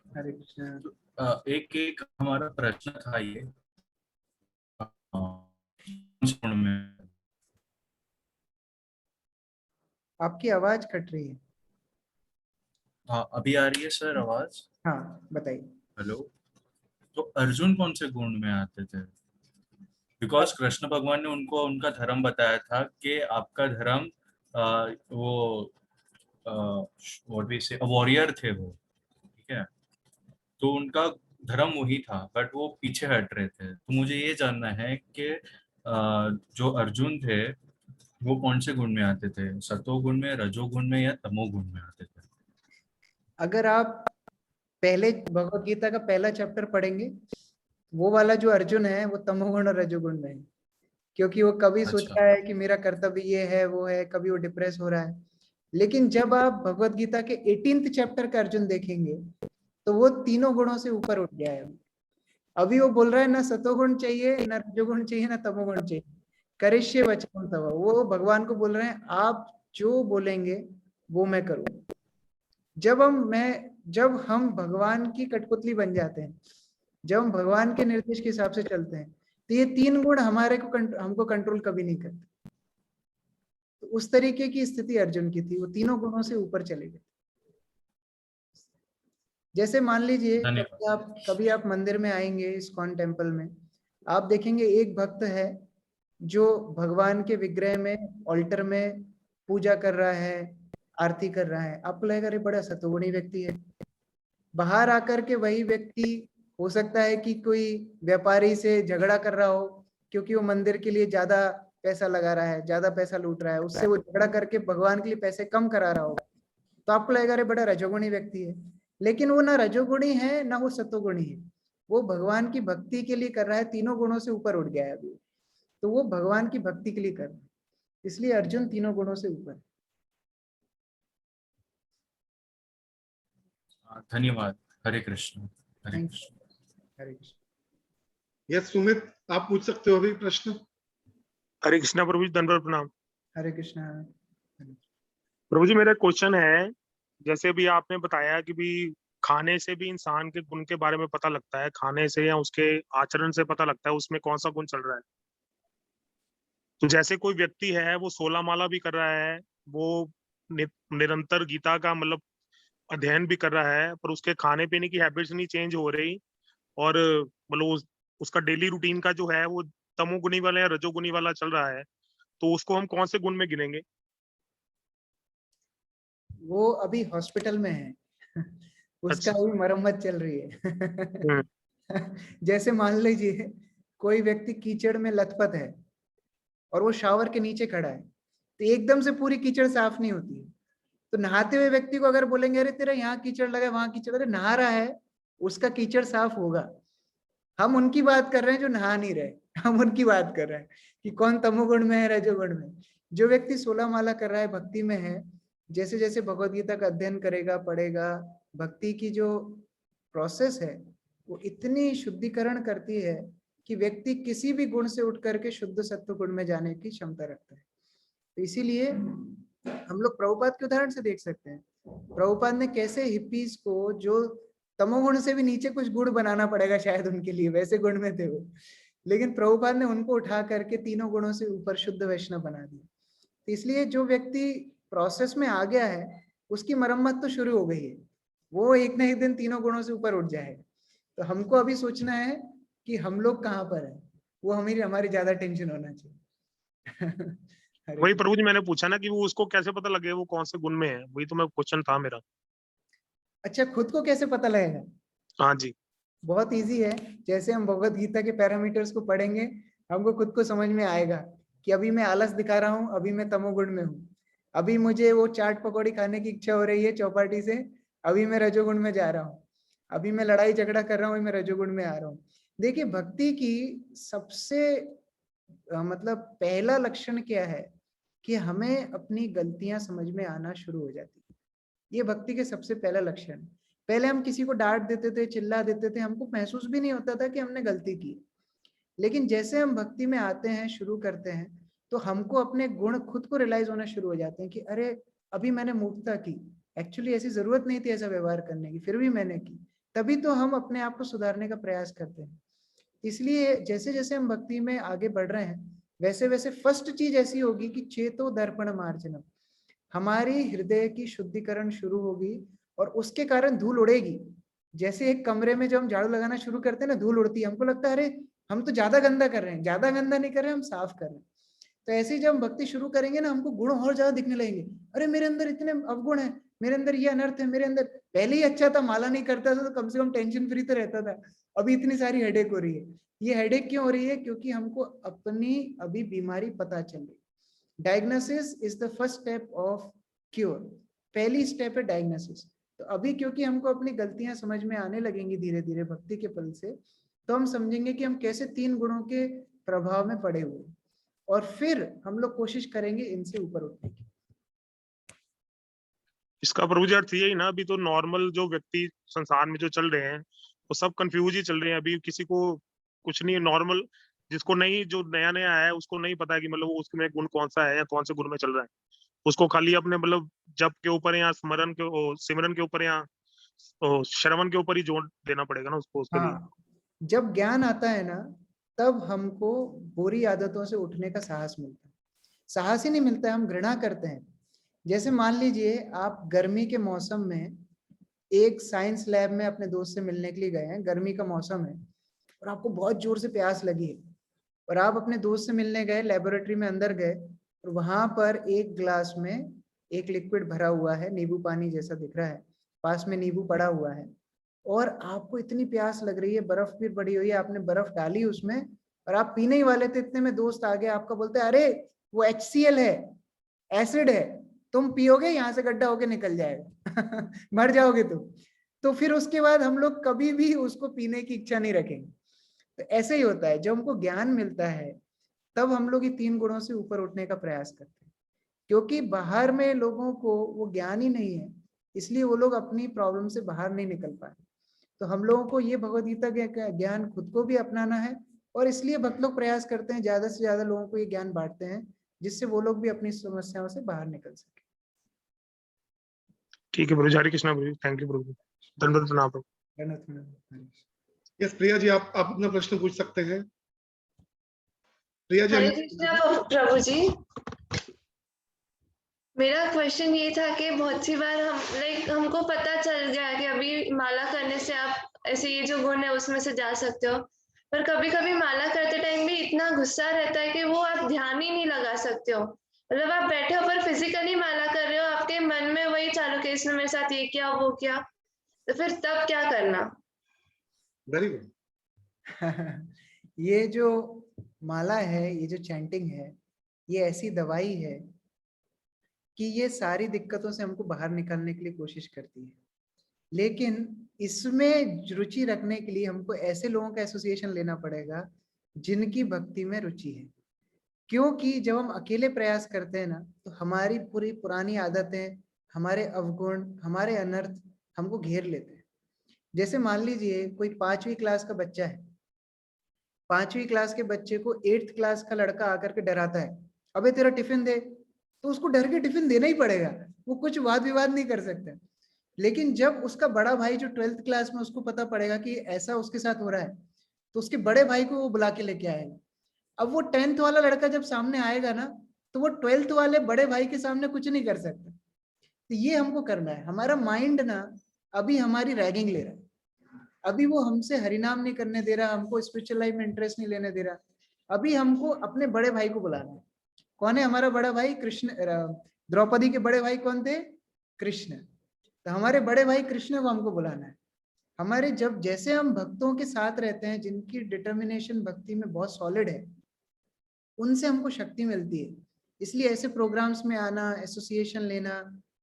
हरे कृष्ण। एक एक हमारा प्रश्न था ये गुण में। आपकी आवाज कट रही है। हाँ, अभी आ रही है सर आवाज? हाँ बताइए। हेलो। तो अर्जुन कौन से गुण में आते थे? बिकॉज कृष्ण भगवान ने उनको उनका धर्म बताया था कि आपका धर्म वो व्हाट वी से वॉरियर थे वो, ठीक है, तो उनका धर्म वही था, बट वो पीछे हट रहे थे। तो मुझे ये जानना है कि जो अर्जुन थे वो कौन से गुण में आते थे, सतोगुण में, रजोगुण में या तमोगुण में आते थे? अगर आप पहले भगवत गीता का पहला चैप्टर पढ़ेंगे, वो वाला जो अर्जुन है वो तमोगुण और रजोगुण में है, क्योंकि वो कभी सोच अच्छा। रहा है कि मेरा कर्तव्य ये है वो है, कभी वो डिप्रेस हो रहा है। लेकिन जब आप भगवत गीता के 18th चैप्टर का अर्जुन देखेंगे तो वो तीनों गुणों से ऊपर उठ गया है। अभी वो बोल रहा है ना सतोगुण चाहिए, ना रजोगुण चाहिए, ना तमोगुण चाहिए। करिष्ये वचनं तव, वो भगवान को बोल रहे हैं आप जो बोलेंगे वो मैं करूंगा। जब हम भगवान की कठपुतली बन जाते हैं, जब हम भगवान के निर्देश के हिसाब से चलते हैं, तो ये तीन गुण हमको कंट्रोल कभी नहीं करते। तो उस तरीके की स्थिति अर्जुन की थी, वो तीनों गुणों से ऊपर चले गए। जैसे मान लीजिए धन्यवाद। कभी आप मंदिर में आएंगे, इस्कॉन टेम्पल में, आप देखेंगे एक भक्त है जो भगवान के विग्रह में, ऑल्टर में पूजा कर रहा है, आरती कर रहा है। आपको लगेगा अरे बड़ा सतोगुणी व्यक्ति है। बाहर आकर के वही व्यक्ति हो सकता है कि कोई व्यापारी से झगड़ा कर रहा हो, क्योंकि वो मंदिर के लिए ज्यादा पैसा लगा रहा है, ज्यादा पैसा लूट रहा है, उससे वो झगड़ा करके भगवान के लिए पैसे कम करा रहा होगा, तो आपको लगेगा अरे बड़ा रजोगुणी व्यक्ति है। लेकिन वो ना रजोगुणी है ना वो सतोगुणी है, वो भगवान की भक्ति के लिए कर रहा है, तीनों गुणों से ऊपर उठ गया है अभी, तो वो भगवान की भक्ति के लिए कर रहा है। इसलिए अर्जुन तीनों गुणों से ऊपर है। धन्यवाद। Hare Krishna. Hare thank Krishna. You. Hare Krishna. Yes Sumit, आप पूछ सकते हो अभी प्रश्न। हरे कृष्णा प्रभु जी, दंडवत प्रणाम। हरे कृष्णा। प्रभु जी मेरा क्वेश्चन है, जैसे भी आपने बताया कि भी खाने से भी इंसान के गुण के बारे में पता लगता है, खाने से या उसके आचरण से पता लगता है उसमें कौन सा गुण चल रहा है। तो जैसे कोई व्यक्ति है वो 16 माला भी कर रहा है, वो निरंतर गीता का मतलब अध्ययन भी कर रहा है, पर उसके खाने पीने की हैबिट्स नहीं चेंज हो रही, और मतलब उसका डेली रूटीन का जो है वो तमोगुणी वाला या रजोगुणी वाला चल रहा है, तो उसको हम कौन से गुण में गिनेंगे? वो अभी हॉस्पिटल में है उसका अच्छा। अभी मरम्मत चल रही है जैसे मान लीजिए कोई व्यक्ति कीचड़ में लथपथ है और वो शावर के नीचे खड़ा है, तो एकदम से पूरी कीचड़ साफ नहीं होती है। तो नहाते हुए व्यक्ति को अगर बोलेंगे अरे तेरा यहाँ कीचड़ लगा है, वहां कीचड़, अरे नहा रहा है, उसका कीचड़ साफ होगा। हम उनकी बात कर रहे हैं जो नहा नहीं रहे, हम उनकी बात कर रहे हैं कि कौन तमोगुण में है, रजोगुण में। जो व्यक्ति 16 माला कर रहा है, भक्ति में है, जैसे जैसे भगवत गीता का अध्ययन करेगा, पढ़ेगा, भक्ति की जो प्रोसेस है वो इतनी शुद्धिकरण करती है कि व्यक्ति किसी भी गुण से उठ करके शुद्ध सत्व गुण में जाने की क्षमता रखता है। तो इसीलिए हम लोग प्रभुपाद के उदाहरण से देख सकते हैं, प्रभुपाद ने कैसे हिप्पीज को, जो तमोगुण से भी नीचे कुछ गुण बनाना पड़ेगा शायद उनके लिए, वैसे गुण में थे वो, लेकिन प्रभुपाद ने उनको उठा करके तीनों गुणों से ऊपर शुद्ध वैष्णव बना दिया। तो इसलिए जो व्यक्ति प्रोसेस में आ गया है उसकी मरम्मत तो शुरू हो गई है, वो एक ना एक दिन तीनों गुणों से ऊपर उठ जाएगा। तो हमको अभी सोचना है कि हम लोग कहाँ पर है, वो हमारी ज्यादा टेंशन होना चाहिए वही प्रभु जी मैंने पूछा ना कि वो उसको कैसे पता लगे वो कौन से गुण में है, वही तो मैं क्वेश्चन था मेरा। अच्छा, खुद को कैसे पता लगेगा? हाँ जी। बहुत इजी है। जैसे हम भगवत गीता के पैरामीटर्स को पढ़ेंगे, हमको खुद को समझ में आएगा कि अभी मैं आलस दिखा रहा हूँ, अभी मैं तमोगुण में हूँ। अभी मुझे वो चाट पकौड़ी खाने की इच्छा हो रही है चौपाटी से, अभी मैं रजोगुण में जा रहा हूँ। अभी मैं लड़ाई झगड़ा कर रहा हूँ, मैं रजोगुण में आ रहा हूँ। देखिए, भक्ति की सबसे मतलब पहला लक्षण क्या है कि हमें अपनी गलतियां समझ में आना शुरू हो जाती है। ये भक्ति के सबसे पहला लक्षण। पहले हम किसी को डांट देते थे, चिल्ला देते थे, हमको महसूस भी नहीं होता था कि हमने गलती की। लेकिन जैसे हम भक्ति में आते हैं, शुरू करते हैं, तो हमको अपने गुण खुद को रियलाइज होना शुरू हो जाते हैं कि अरे अभी मैंने मूर्खता की, एक्चुअली ऐसी जरूरत नहीं थी ऐसा व्यवहार करने की, फिर भी मैंने की। तभी तो हम अपने आप को सुधारने का प्रयास करते हैं। इसलिए जैसे जैसे हम भक्ति में आगे बढ़ रहे हैं वैसे वैसे फर्स्ट चीज ऐसी होगी कि चेतो दर्पण मार्जनम, हमारी हृदय की शुद्धिकरण शुरू होगी और उसके कारण धूल उड़ेगी। जैसे एक कमरे में जब हम झाड़ू लगाना शुरू करते हैं ना, धूल उड़ती है, हमको लगता है अरे हम तो ज्यादा गंदा कर रहे हैं, ज्यादा गंदा नहीं कर रहे हैं, हम साफ कर रहे हैं। तो ऐसे ही जब हम भक्ति शुरू करेंगे ना, हमको गुण और ज्यादा दिखने लगेंगे, अरे मेरे अंदर इतने अवगुण है, मेरे अंदर ये अनर्थ है, मेरे अंदर पहले ही अच्छा था, माला नहीं करता था तो कम से कम टेंशन फ्री तो रहता था, अभी इतनी सारी हेडेक हो रही है। ये हेडेक क्यों हो रही है? क्योंकि हमको अपनी अभी बीमारी पता चल रही। Diagnosis is the first step of cure, पहली स्टेप है डायग्नोसिस। तो अभी क्योंकि हमको अपनी गलतियां समझ में आने लगेंगी धीरे धीरे भक्ति के फल से, तो हम समझेंगे कि हम कैसे 3 गुणों के प्रभाव में पड़े हुए, और फिर हम लोग कोशिश करेंगे इनसे ऊपर उठने की। इसका प्रभु जी अर्थ यही ना, अभी तो नॉर्मल जो व्यक्ति संसार में जो चल रहे हैं वो सब कंफ्यूज ही चल रहे हैं। अभी किसी को कुछ नहीं, नॉर्मल जिसको नहीं, जो नया नया है उसको नहीं पता है कि मतलब उसमें गुण कौन सा है या कौन से गुण में चल रहा है। उसको खाली अपने मतलब जप के ऊपर या स्मरण के सिमरन के ऊपर या श्रवण के ऊपर ही जोर देना पड़ेगा ना उसको, उसके लिए। हाँ, जब ज्ञान आता है ना तब हमको बुरी आदतों से उठने का साहस मिलता है। साहस ही नहीं मिलता है, हम घृणा करते हैं। जैसे मान लीजिए आप गर्मी के मौसम में एक साइंस लैब में अपने दोस्त से मिलने के लिए गए हैं, गर्मी का मौसम है और आपको बहुत जोर से प्यास लगी है, और आप अपने दोस्त से मिलने गए, लेबोरेटरी में अंदर गए और वहां पर एक ग्लास में एक लिक्विड भरा हुआ है, नींबू पानी जैसा दिख रहा है, पास में नींबू पड़ा हुआ है, और आपको इतनी प्यास लग रही है, बर्फ भी पड़ी हुई है, आपने बर्फ डाली उसमें और आप पीने ही वाले थे, इतने में दोस्त आ गया, आपका बोलते हैं अरे वो HCl है, एसिड है, तुम पियोगे यहाँ से गड्ढा होके निकल जाएगा मर जाओगे तुम। तो फिर उसके बाद हम लोग कभी भी उसको पीने की इच्छा नहीं रखेंगे। तो ऐसे ही होता है, जब हमको ज्ञान मिलता है तब हम लोग ये 3 गुणों से ऊपर उठने का प्रयास करते हैं, क्योंकि बाहर में लोगों को वो ज्ञान ही नहीं है, इसलिए वो लोग अपनी प्रॉब्लम से बाहर नहीं निकल पाए। तो हम लोगों को ये भगवद गीता का ज्ञान खुद को भी अपनाना है, और इसलिए भक्त लोग प्रयास करते हैं ज्यादा से ज्यादा लोगों को ये ज्ञान बांटते हैं, जिससे वो लोग भी अपनी समस्याओं से बाहर निकल सके। ठीक है प्रभु जी, हरे कृष्णा प्रभु जी, थैंक यू प्रभु जी, धन्यवाद प्रणाम प्रभु। यस प्रिया जी, आप अपना प्रश्न पूछ सकते हैं। प्रिया जी, हरे कृष्णा प्रभु जी, मेरा क्वेश्चन ये था कि बहुत सी बार हमको पता चल गया कि अभी माला करने से आप ऐसे ये जो गुण है उसमें से जा सकते हो, पर कभी कभी माला करते टाइम भी इतना गुस्सा रहता है कि वो आप ध्यान ही नहीं लगा सकते हो। मतलब आप बैठे हो पर फिजिकली माला कर रहे हो, आपके मन में वही चालू कि इसने मेरे साथ ये किया वो किया, तो फिर तब क्या करना? Very good. ये जो माला है, ये जो चैंटिंग है, ये ऐसी दवाई है कि ये सारी दिक्कतों से हमको बाहर निकालने के लिए कोशिश करती है, लेकिन इसमें रुचि रखने के लिए हमको ऐसे लोगों का एसोसिएशन लेना पड़ेगा जिनकी भक्ति में रुचि है। क्योंकि जब हम अकेले प्रयास करते हैं ना, तो हमारी पूरी पुरानी आदतें, हमारे अवगुण, हमारे अनर्थ हमको घेर लेते हैं। जैसे मान लीजिए कोई 5वीं क्लास का बच्चा है, 5वीं क्लास के बच्चे को 8th क्लास का लड़का आकर के डराता है, अबे तेरा टिफिन दे, तो उसको डर के टिफिन देना ही पड़ेगा, वो कुछ वाद विवाद नहीं कर सकता। लेकिन जब उसका बड़ा भाई जो 12th क्लास में, उसको पता पड़ेगा कि ऐसा उसके साथ हो रहा है, तो उसके बड़े भाई को वो बुला के लेके आएगा। अब वो 10th वाला लड़का जब सामने आएगा ना, तो वो 12th वाले बड़े भाई के सामने कुछ नहीं कर सकता। तो ये हमको करना है। हमारा माइंड ना अभी हमारी रैगिंग ले रहा है, अभी वो हमसे हरिनाम नहीं करने दे रहा, हमको स्पिरिचुअल लाइफ में इंटरेस्ट नहीं लेने दे रहा। अभी हमको अपने बड़े भाई को बुलाना है। कौन है हमारा बड़ा भाई? कृष्ण। द्रौपदी के बड़े भाई कौन थे? कृष्ण। तो हमारे बड़े भाई कृष्ण को हमको बुलाना है। हमारे जब जैसे हम भक्तों के साथ रहते हैं जिनकी डिटर्मिनेशन भक्ति में बहुत सॉलिड है, उनसे हमको शक्ति मिलती है। इसलिए ऐसे प्रोग्राम्स में आना, एसोसिएशन लेना,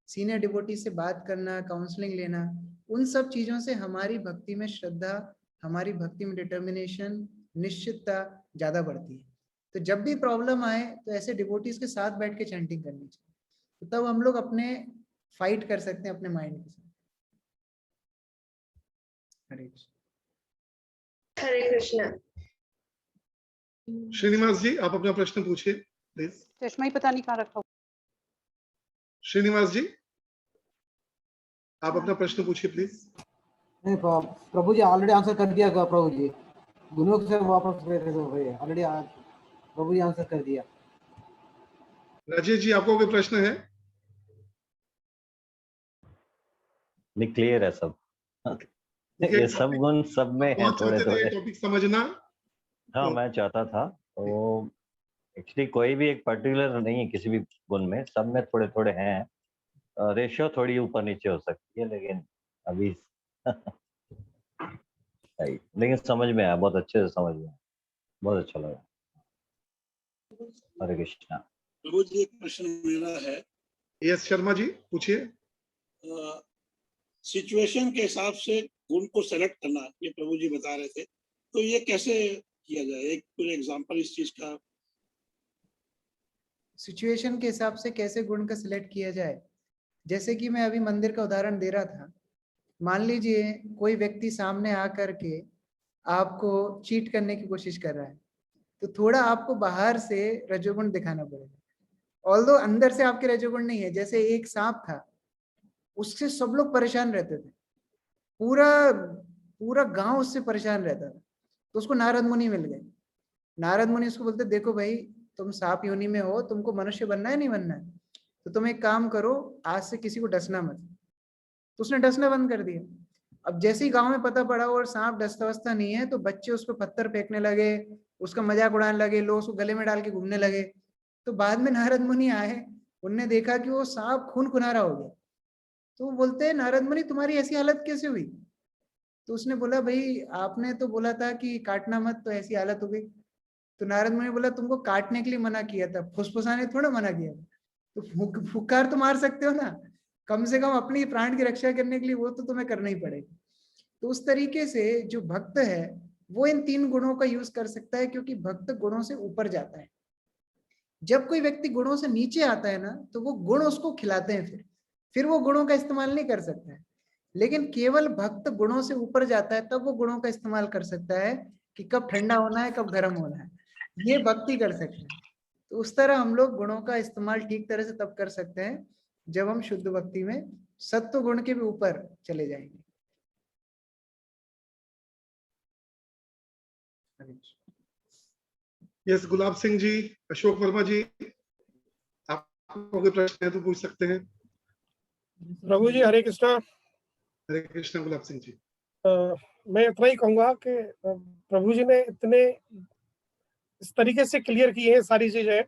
सीनियर डिवोटी से बात करना, काउंसलिंग लेना, उन सब चीजों से हमारी भक्ति में श्रद्धा, हमारी भक्ति में डिटर्मिनेशन, निश्चितता ज्यादा बढ़ती है। तो जब भी प्रॉब्लम आए तो ऐसे डिवोटीज के साथ बैठ के चैंटिंग करनी चाहिए, तो तब हम लोग अपने फाइट कर सकते हैं अपने माइंड के साथ। हरे कृष्ण। हरे कृष्णा। श्रीनिवास जी, आप अपना प्रश्न पूछिए प्लीज। चश्मा ही पता नहीं कहाँ रखा। श्रीनिवास जी, आप अपना प्रश्न पूछिए प्लीज। नहीं, प्रभु जी ऑलरेडी आंसर कर दिया प्रभु जी, गुणों से वापस ऑलरेडी प्रभु जी आंसर कर दिया। राजेश जी आपको कोई प्रश्न है? नहीं, क्लियर है सब। देखिए, ये सब गुण सब में है बहुत थोड़े चाहते थे ये थोड़े। टॉपिक समझना। हाँ, तो मैं चाहता था तो एक्चुअली कोई भी एक पर्टिकुलर नहीं है किसी भी गुण में, सब में थोड़े थोड़े हैं। रेशियो थोड़ी ऊपर नीचे हो सकती है, लेकिन अभी लेकिन समझ में आया, बहुत अच्छे से समझ में आया, बहुत अच्छा लगा। हरे कृष्णा। प्रभु जी एक प्रश्न मेरा है। यस शर्मा जी पूछिए। सिचुएशन के हिसाब से गुण को सेलेक्ट करना, ये प्रभु जी बता रहे थे, तो ये कैसे किया जाए? एक कोई एग्जांपल इस चीज का। सिचुएशन के हिसाब से कैसे गुण का सिलेक्ट किया जाए? जैसे कि मैं अभी मंदिर का उदाहरण दे रहा था, मान लीजिए कोई व्यक्ति सामने आकर के आपको चीट करने की कोशिश कर रहा है, तो थोड़ा आपको बाहर से रजोगुण दिखाना पड़ेगा। ऑल्दो अंदर से आपके रजोगुण नहीं है। जैसे एक सांप था, उससे सब लोग परेशान रहते थे, पूरा पूरा गांव उससे परेशान रहता था, तो उसको नारद मुनि मिल गए। नारद मुनि उसको बोलते, देखो भाई, तुम सांप योनि में हो, तुमको मनुष्य बनना है नहीं बनना है, तो तुम एक काम करो, आज से किसी को डसना मत। तो उसने डसना बंद कर दिया। अब जैसे ही गांव में पता पड़ा और सांप डसता वसता नहीं है, तो बच्चे उस पर पत्थर फेंकने लगे, उसका मजाक उड़ाने लगे, लोग उसको गले में डाल के घूमने लगे। तो बाद में नारद मुनि आए, उनने देखा कि वो सांप खून खुनारा हो गया। तो वो बोलते हैं, नारद मुनि तुम्हारी ऐसी हालत कैसे हुई? तो उसने बोला, भाई आपने तो बोला था कि काटना मत, तो ऐसी हालत हो गई। तो नारद मुनि बोला, तुमको काटने के लिए मना किया था, फुसफुसाने थोड़ा मना किया था। तो फुकार तो मार सकते हो ना, कम से कम अपनी प्राण की रक्षा करने के लिए वो तो तुम्हें करना ही पड़ेगा। तो उस तरीके से जो भक्त है वो इन 3 गुणों का यूज कर सकता है, क्योंकि भक्त गुणों से ऊपर जाता है। जब कोई व्यक्ति गुणों से नीचे आता है ना, तो वो गुण उसको खिलाते हैं, फिर वो गुणों का इस्तेमाल नहीं कर सकता है। लेकिन केवल भक्त गुणों से ऊपर जाता है, तब वो गुणों का इस्तेमाल कर सकता है कि कब ठंडा होना है, कब गर्म होना है, ये भक्ति कर सकते हैं। तो उस तरह हम लोग गुणों का इस्तेमाल ठीक तरह से तब कर सकते हैं जब हम शुद्ध भक्ति में सत्व गुण के भी ऊपर चले जाएंगे। यस गुलाब सिंह जी, अशोक वर्मा जी, आपको कोई प्रश्न है तो पूछ सकते हैं। प्रभु जी हरे कृष्णा। हरे कृष्णा गुलाब सिंह जी। मैं इतना ही कहूंगा कि प्रभु जी ने इतने इस तरीके से क्लियर किए हैं सारी चीजें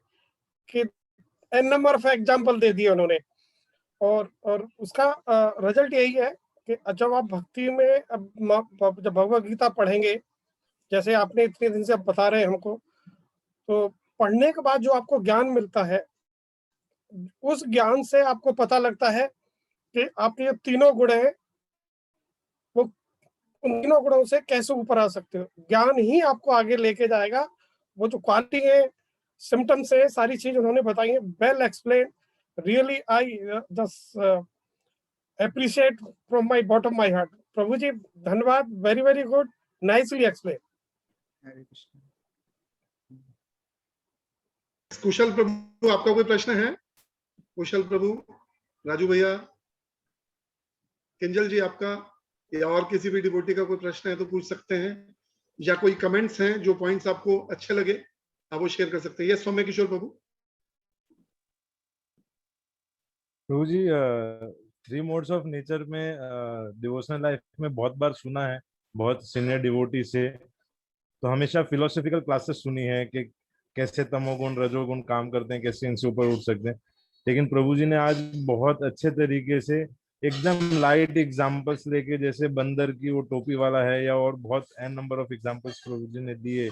कि एन नंबर ऑफ एग्जाम्पल दे दिए उन्होंने, और उसका रिजल्ट यही है कि जब आप भक्ति में जब भगवत गीता पढ़ेंगे, जैसे आपने इतने दिन से आप बता रहे हैं हमको, तो पढ़ने के बाद जो आपको ज्ञान मिलता है, उस ज्ञान से आपको पता लगता है कि आपके जो तीनों गुण हैं वो उन तीनों गुणों से कैसे ऊपर आ सकते हो। ज्ञान ही आपको आगे लेके जाएगा। वो जो क्वालिटी है, सिम्टम्स है, सारी चीज उन्होंने बताई है, well explain. Really I just appreciate from my bottom my heart. प्रभु जी धन्यवाद, very very good, nicely explain. Kushal प्रभु आपका कोई प्रश्न है? कुशल प्रभु, राजू भैया, किंजल जी आपका, या और किसी भी डिवोटी का कोई प्रश्न है तो पूछ सकते हैं, या कोई कमेंट्स हैं जो पॉइंट्स आपको अच्छे लगे आप वो शेयर कर सकते हैं। Yes Saumya Kishore Prabhu. Prabhu ji 3 modes of nature में डिवोशनल लाइफ में बहुत बार सुना है, बहुत सीनियर डिवोटी से, तो हमेशा फिलोसॉफिकल क्लासेस सुनी है कि कैसे तमोगुण रजोगुण काम करते हैं, कैसे इनसे ऊपर उठ सकते हैं। लेकिन प्रभु जी ने आज बहुत अच्छे तरीके से एकदम लाइट एग्जांपल्स लेके, जैसे बंदर की वो टोपी वाला है, या और बहुत एन नंबर ऑफ एग्जांपल्स प्रभु जी ने दिए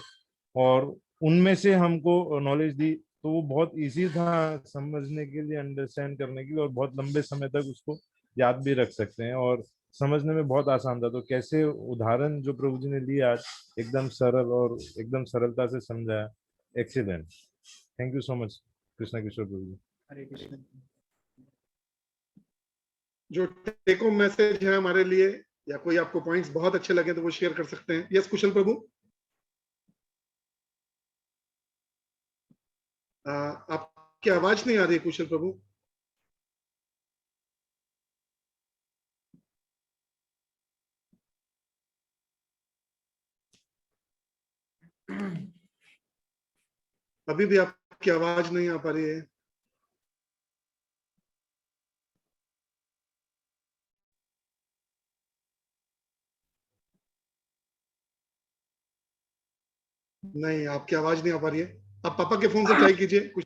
और उनमें से हमको नॉलेज दी, तो वो बहुत इजी था समझने के लिए, अंडरस्टैंड करने के लिए, और बहुत लंबे समय तक उसको याद भी रख सकते हैं और समझने में बहुत आसान था। तो कैसे उदाहरण जो प्रभु जी ने लिया आज, एकदम सरल और एकदम सरलता से समझाया, excellent. Thank you so much Krishna Kishore प्रभु जी। हरे कृष्ण। जो टेक होम मैसेज है हमारे लिए, या कोई आपको पॉइंट्स बहुत अच्छे लगे तो वो शेयर कर सकते हैं। यस कुशल प्रभु। आपकी आवाज नहीं आ रही कुशल प्रभु। अभी भी आपकी आवाज नहीं आ पा रही है। नहीं, आपकी आवाज नहीं आ पा रही है। आप पापा के फोन से ट्राई कीजिए कुछ।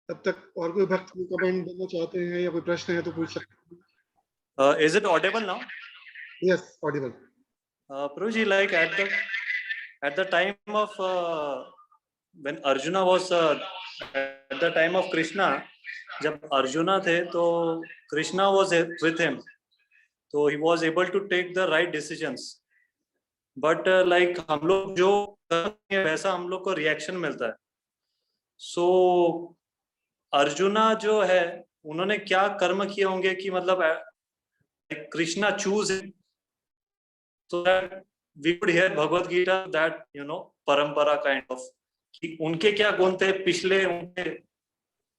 तब तक और कोई भक्त कमेंट देना चाहते हैं या कोई प्रश्न है तो पूछ सकते हैं। Is it audible now? Yes, audible. Prabhuji, like at the time of when Arjuna was at the time of Krishna, जब अर्जुना थे तो कृष्णा was with him, तो he was able to take the right decisions. But like हम लोग जो करते हैं वैसा हम लोग को रिएक्शन मिलता है. So अर्जुना जो है उन्होंने क्या कर्म किए होंगे कि मतलब Krishna choose so that we could hear Bhagavad Gita, that परंपरा kind of कि उनके क्या गुण थे पिछले उनके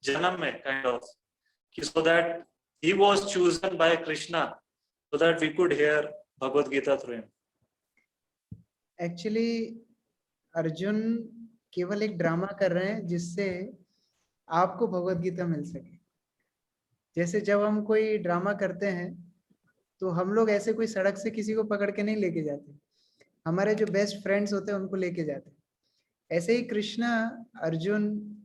जन्म में kind of so that he was chosen by Krishna so that we could hear Bhagavad Gita through him. Actually Arjun केवल एक ड्रामा कर रहे हैं जिससे आपको भगवत गीता मिल सके. जैसे जब हम कोई ड्रामा करते हैं तो हम लोग ऐसे कोई सड़क से किसी को पकड़ के नहीं लेके जाते, हमारे जो बेस्ट फ्रेंड्स होते हैं उनको लेके जाते हैं. ऐसे ही कृष्णा अर्जुन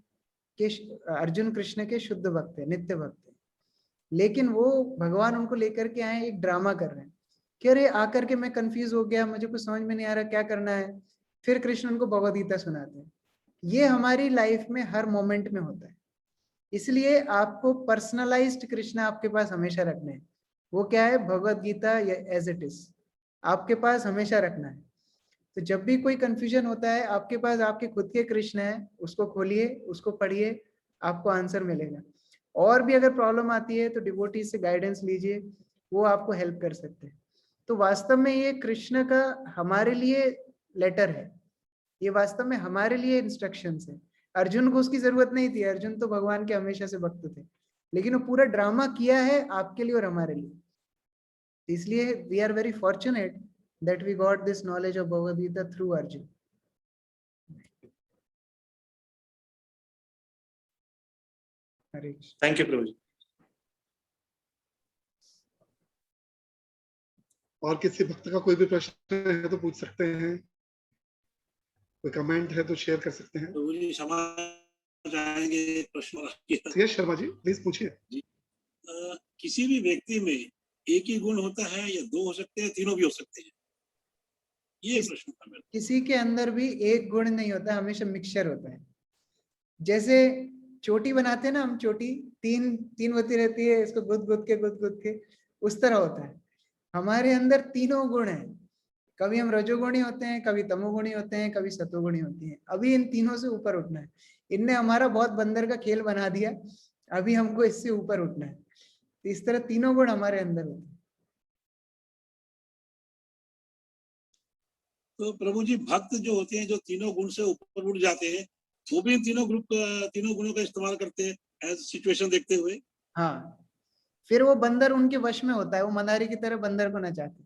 कृष्ण के शुद्ध भक्त है, नित्य भक्त है, लेकिन वो भगवान उनको लेकर के आए एक ड्रामा कर रहे हैं कि अरे आकर के मैं कंफ्यूज हो गया, मुझे कुछ समझ में नहीं आ रहा क्या करना है. फिर कृष्ण उनको भगवद गीता सुनाते हैं. ये हमारी लाइफ में हर मोमेंट में होता है, इसलिए आपको पर्सनलाइज्ड कृष्ण आपके पास हमेशा रखना है. वो क्या है? Bhagavad Gita as it is आपके पास हमेशा रखना है. तो जब भी कोई कंफ्यूजन होता है आपके पास आपके खुद के कृष्ण है, उसको खोलिए, उसको पढ़िए, आपको आंसर मिलेगा. और भी अगर प्रॉब्लम आती है तो डिवोटी से गाइडेंस लीजिए, वो आपको हेल्प कर सकते हैं. तो वास्तव में ये कृष्ण का हमारे लिए लेटर है, ये वास्तव में हमारे लिए इंस्ट्रक्शंस है. अर्जुन को उसकी जरूरत नहीं थी, अर्जुन तो भगवान के हमेशा से भक्त थे, लेकिन वो पूरा ड्रामा किया है आपके लिए और हमारे लिए. इसलिए we are very fortunate that we got this knowledge of Bhagavad Gita through Arjun. Thank you, Prabhuji. और किसी भक्त का कोई भी प्रश्न है तो पूछ सकते हैं, कोई कमेंट है तो शेयर कर सकते हैं. प्रभुजी क्षमा चाहेंगे, प्रश्न यस शर्मा जी प्लीज पूछिए. किसी भी व्यक्ति में एक ही गुण होता है या दो हो सकते हैं, तीनों भी हो सकते हैं? ये प्रश्न था मेरा. किसी के अंदर भी एक गुण नहीं होता, हमेशा मिक्सचर होता है. जैसे चोटी बनाते हैं ना हम, चोटी तीन होती रहती है, इसको गुद गुद के उस तरह होता है. हमारे अंदर तीनों गुण हैं. कभी हम रजोगुणी होते हैं, कभी तमोगुणी होते हैं, कभी सतोगुणी होती हैं. अभी इन तीनों से ऊपर उठना है. इनने हमारा बहुत बंदर का खेल बना दिया, अभी हमको इससे ऊपर उठना है. तो इस तरह तीनों गुण हमारे अंदर होते हैं. तो प्रभु जी भक्त जो होते हैं, जो तीनों गुण से ऊपर उठ जाते हैं, वो भी तीनों गुणों का इस्तेमाल करते हैं एज सिचुएशन देखते हुए. हाँ, फिर वो बंदर उनके वश में होता है, वो मंदारी की तरह बंदर को नचाते.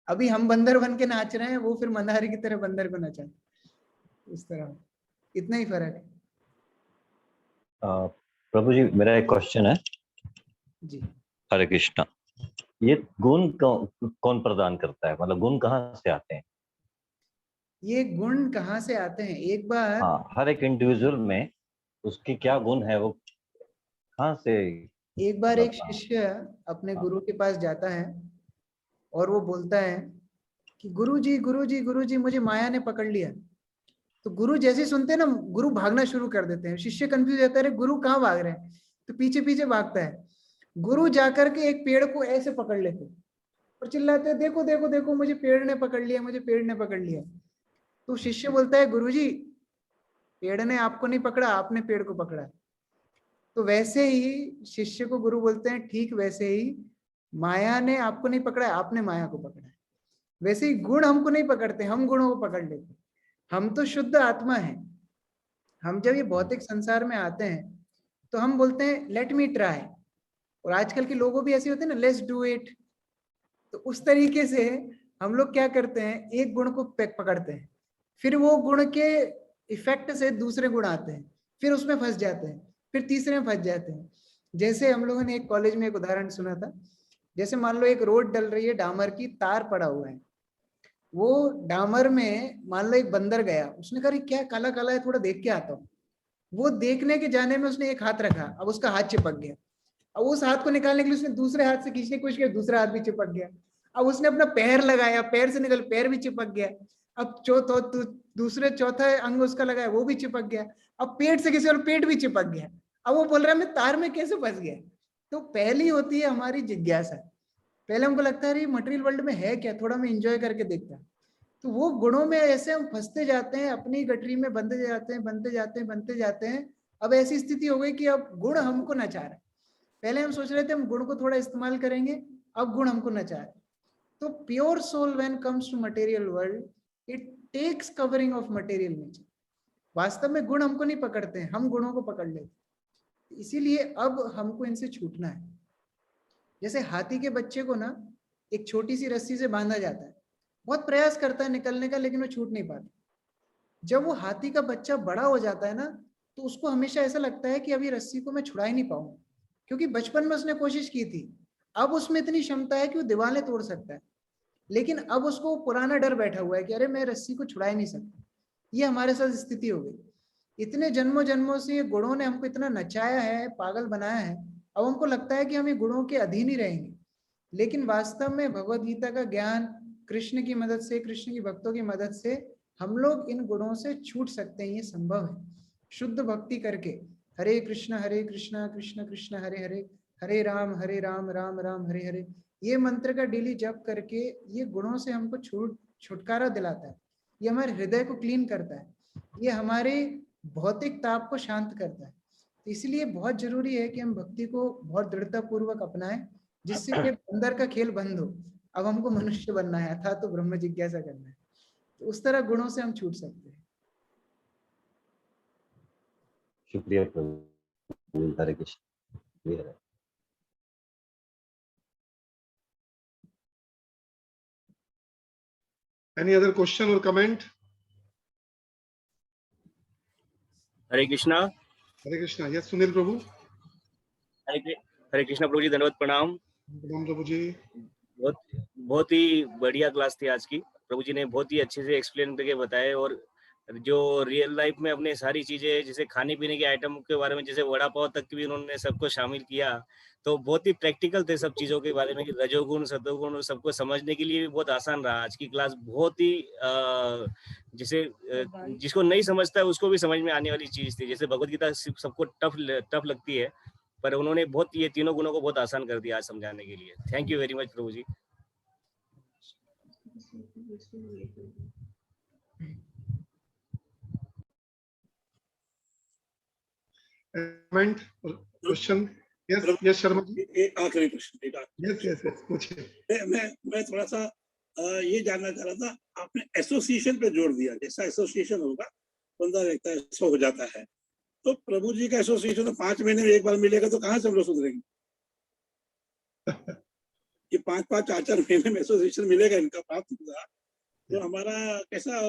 अभी हम बंदर बन के नाच रहे हैं, वो फिर मंदारी की तरह बंदर को नचाते. इस तरह इतना ही फर्क है. प्रभु जी मेरा एक क्वेश्चन है जी. हरे कृष्णा, ये गुण कौन प्रदान करता है, मतलब गुण कहाँ से आते हैं? ये गुण कहाँ से आते हैं? एक बार हर एक इंडिविजुअल में उसकी क्या गुण है, वो कहाँ से? एक बार एक शिष्य अपने गुरु के पास जाता है और वो बोलता है कि गुरुजी मुझे माया ने पकड़ लिया. तो गुरु जैसे सुनते हैं ना, गुरु भागना शुरू कर देते हैं. शिष्य कंफ्यूज रहता है, गुरु कहाँ भाग रहे हैं, तो पीछे पीछे भागता है. गुरु जाकर के एक पेड़ को ऐसे पकड़ लेते और चिल्लाते हैं, देखो देखो देखो मुझे पेड़ ने पकड़ लिया, मुझे पेड़ ने पकड़ लिया. तो शिष्य बोलता है, गुरुजी पेड़ ने आपको नहीं पकड़ा, आपने पेड़ को पकड़ा. तो वैसे ही शिष्य को गुरु बोलते हैं, ठीक वैसे ही माया ने आपको नहीं पकड़ा है, आपने माया को पकड़ा है. वैसे ही गुण हमको नहीं पकड़ते, हम गुणों को पकड़ लेते. हम तो शुद्ध आत्मा है. हम जब ये भौतिक संसार में आते हैं तो हम बोलते हैं लेट मी ट्राई. और आजकल के लोगों भी ऐसे होते हैं ना, लेट्स डू इट. तो उस तरीके से हम लोग क्या करते हैं, एक गुण को पकड़ते हैं, फिर वो गुण के इफेक्ट से दूसरे गुण आते हैं, फिर उसमें फंस जाते हैं, फिर तीसरे में फंस जाते हैं। जैसे हम लोगों ने एक कॉलेज में एक उदाहरण सुना था, जैसे मान लो एक रोड डल रही है, डामर की, तार पड़ा हुआ है, वो डामर में मान लो एक बंदर गया, उसने कहा क्या काला काला है, थोड़ा देख के आता हूँ। वो देखने के जाने में उसने एक हाथ रखा, अब उसका हाथ चिपक गया। अब उस हाथ को निकालने के लिए उसने दूसरे हाथ से खींचने की कोशिश की, दूसरा हाथ भी चिपक गया। अब उसने अपना पैर लगाया, पैर से निकल, पैर भी चिपक गया। अब दूसरे चौथा अंग उसका लगाया, वो भी चिपक गया। अब पेट से किसी और पेट भी चिपक गया। अब वो बोल रहा है मैं तार में कैसे फंस गया। तो पहली होती है हमारी जिज्ञासा। पहले हमको लगता है मटेरियल वर्ल्ड में है क्या, थोड़ा मैं इंजॉय करके देखता। तो वो गुणों में ऐसे हम फंसते जाते हैं, अपनी गठरी में बनते जाते हैं, बनते जाते हैं, बनते जाते हैं। अब ऐसी स्थिति हो गई कि अब गुण हमको नचा रहा है। पहले हम सोच रहे थे हम गुण को थोड़ा इस्तेमाल करेंगे, अब गुण हमको नचा रहे। तो pure soul when comes to material world, it takes covering of material nature. वास्तव में गुण हमको नहीं पकड़ते हैं, हम गुणों को पकड़ लेते हैं। इसीलिए अब हमको इनसे छूटना है। जैसे हाथी के बच्चे को ना एक छोटी सी रस्सी से बांधा जाता है, बहुत प्रयास करता है निकलने का, लेकिन वो छूट नहीं पाता। जब वो हाथी का बच्चा बड़ा हो जाता है ना, तो उसको हमेशा ऐसा लगता है कि अभी रस्सी को मैं छुड़ा ही नहीं पाऊंगा, क्योंकि बचपन में उसने कोशिश की थी। अब उसमें इतनी क्षमता है कि वो दीवारें तोड़ सकता है, लेकिन अब उसको पुराना डर बैठा हुआ है कि अरे मैं रस्सी को छुड़ा ही नहीं सकता। ये हमारे साथ स्थिति हो गई। इतने जन्मों जन्मों से ये गुणों ने हमको इतना नचाया है, पागल बनाया है। अब हमको लगता है कि हम ये गुणों के अधीन ही रहेंगे, लेकिन वास्तव में भगवद गीता का ज्ञान, कृष्ण की मदद से, कृष्ण की भक्तों की मदद से हम लोग इन गुणों से छूट सकते हैं। ये संभव है शुद्ध भक्ति करके। हरे कृष्ण कृष्ण कृष्ण हरे हरे, हरे राम राम राम हरे हरे, ये मंत्र का डेली जप करके ये गुणों से हमको छुटकारा दिलाता है। ये हमारे हृदय को क्लीन करता है, ये हमारे भौतिक ताप को शांत करता है। तो इसलिए बहुत जरूरी है कि हम भक्ति को बहुत दृढ़ता पूर्वक अपनाएं, जिससे कि अंदर का खेल बंद हो। अब हमको मनुष्य बनना है, अथा तो ब्रह्म जिज्ञासा करना है। तो उस तरह गुणों से हम छूट सकते हैं। शुक्रिया प्रभु, Hare Krishna. Any other question or comment? Hare Krishna. Hare Krishna. Yes Sunil प्रभु। हरे कृष्णा प्रभु जी, धन्यवाद, प्रणाम। प्रणाम प्रभु जी। बहुत ही बढ़िया क्लास थी आज की। प्रभु जी ने बहुत ही अच्छे से एक्सप्लेन करके बताए, और जो रियल लाइफ में अपने सारी चीजें, जैसे खाने पीने के आइटम के बारे में, जैसे वड़ा पाव तक भी उन्होंने सबको शामिल किया। तो बहुत ही प्रैक्टिकल थे सब चीजों के बारे में, कि रजोगुण सतोगुण सबको समझने के लिए भी बहुत आसान रहा आज की क्लास। बहुत ही जैसे जिसको नहीं समझता है उसको भी समझ में आने वाली चीज थी। जैसे भगवद गीता सबको टफ लगती है, पर उन्होंने बहुत ये तीनों गुणों को बहुत आसान कर दिया आज समझाने के लिए। थैंक यू वेरी मच प्रभु ji. Comment or question? Yes, yes Sharma ji. एक आखिरी प्रश्न। Yes, yes, yes, पूछिए। मैं थोड़ा सा ये जानना चाह रहा था, आपने एसोसिएशन पे जोड़ दिया। जैसा एसोसिएशन होगा बंदा देखता है ऐसा हो जाता है, तो प्रभु जी का एसोसिएशन तो 5 महीने में एक बार मिलेगा, तो कहाँ से हम लोग सुधरेंगे? ये 5-5 4-4 महीने में एसोसिएशन मिलेगा, इनका प्राप्त होगा, तो हमारा कैसा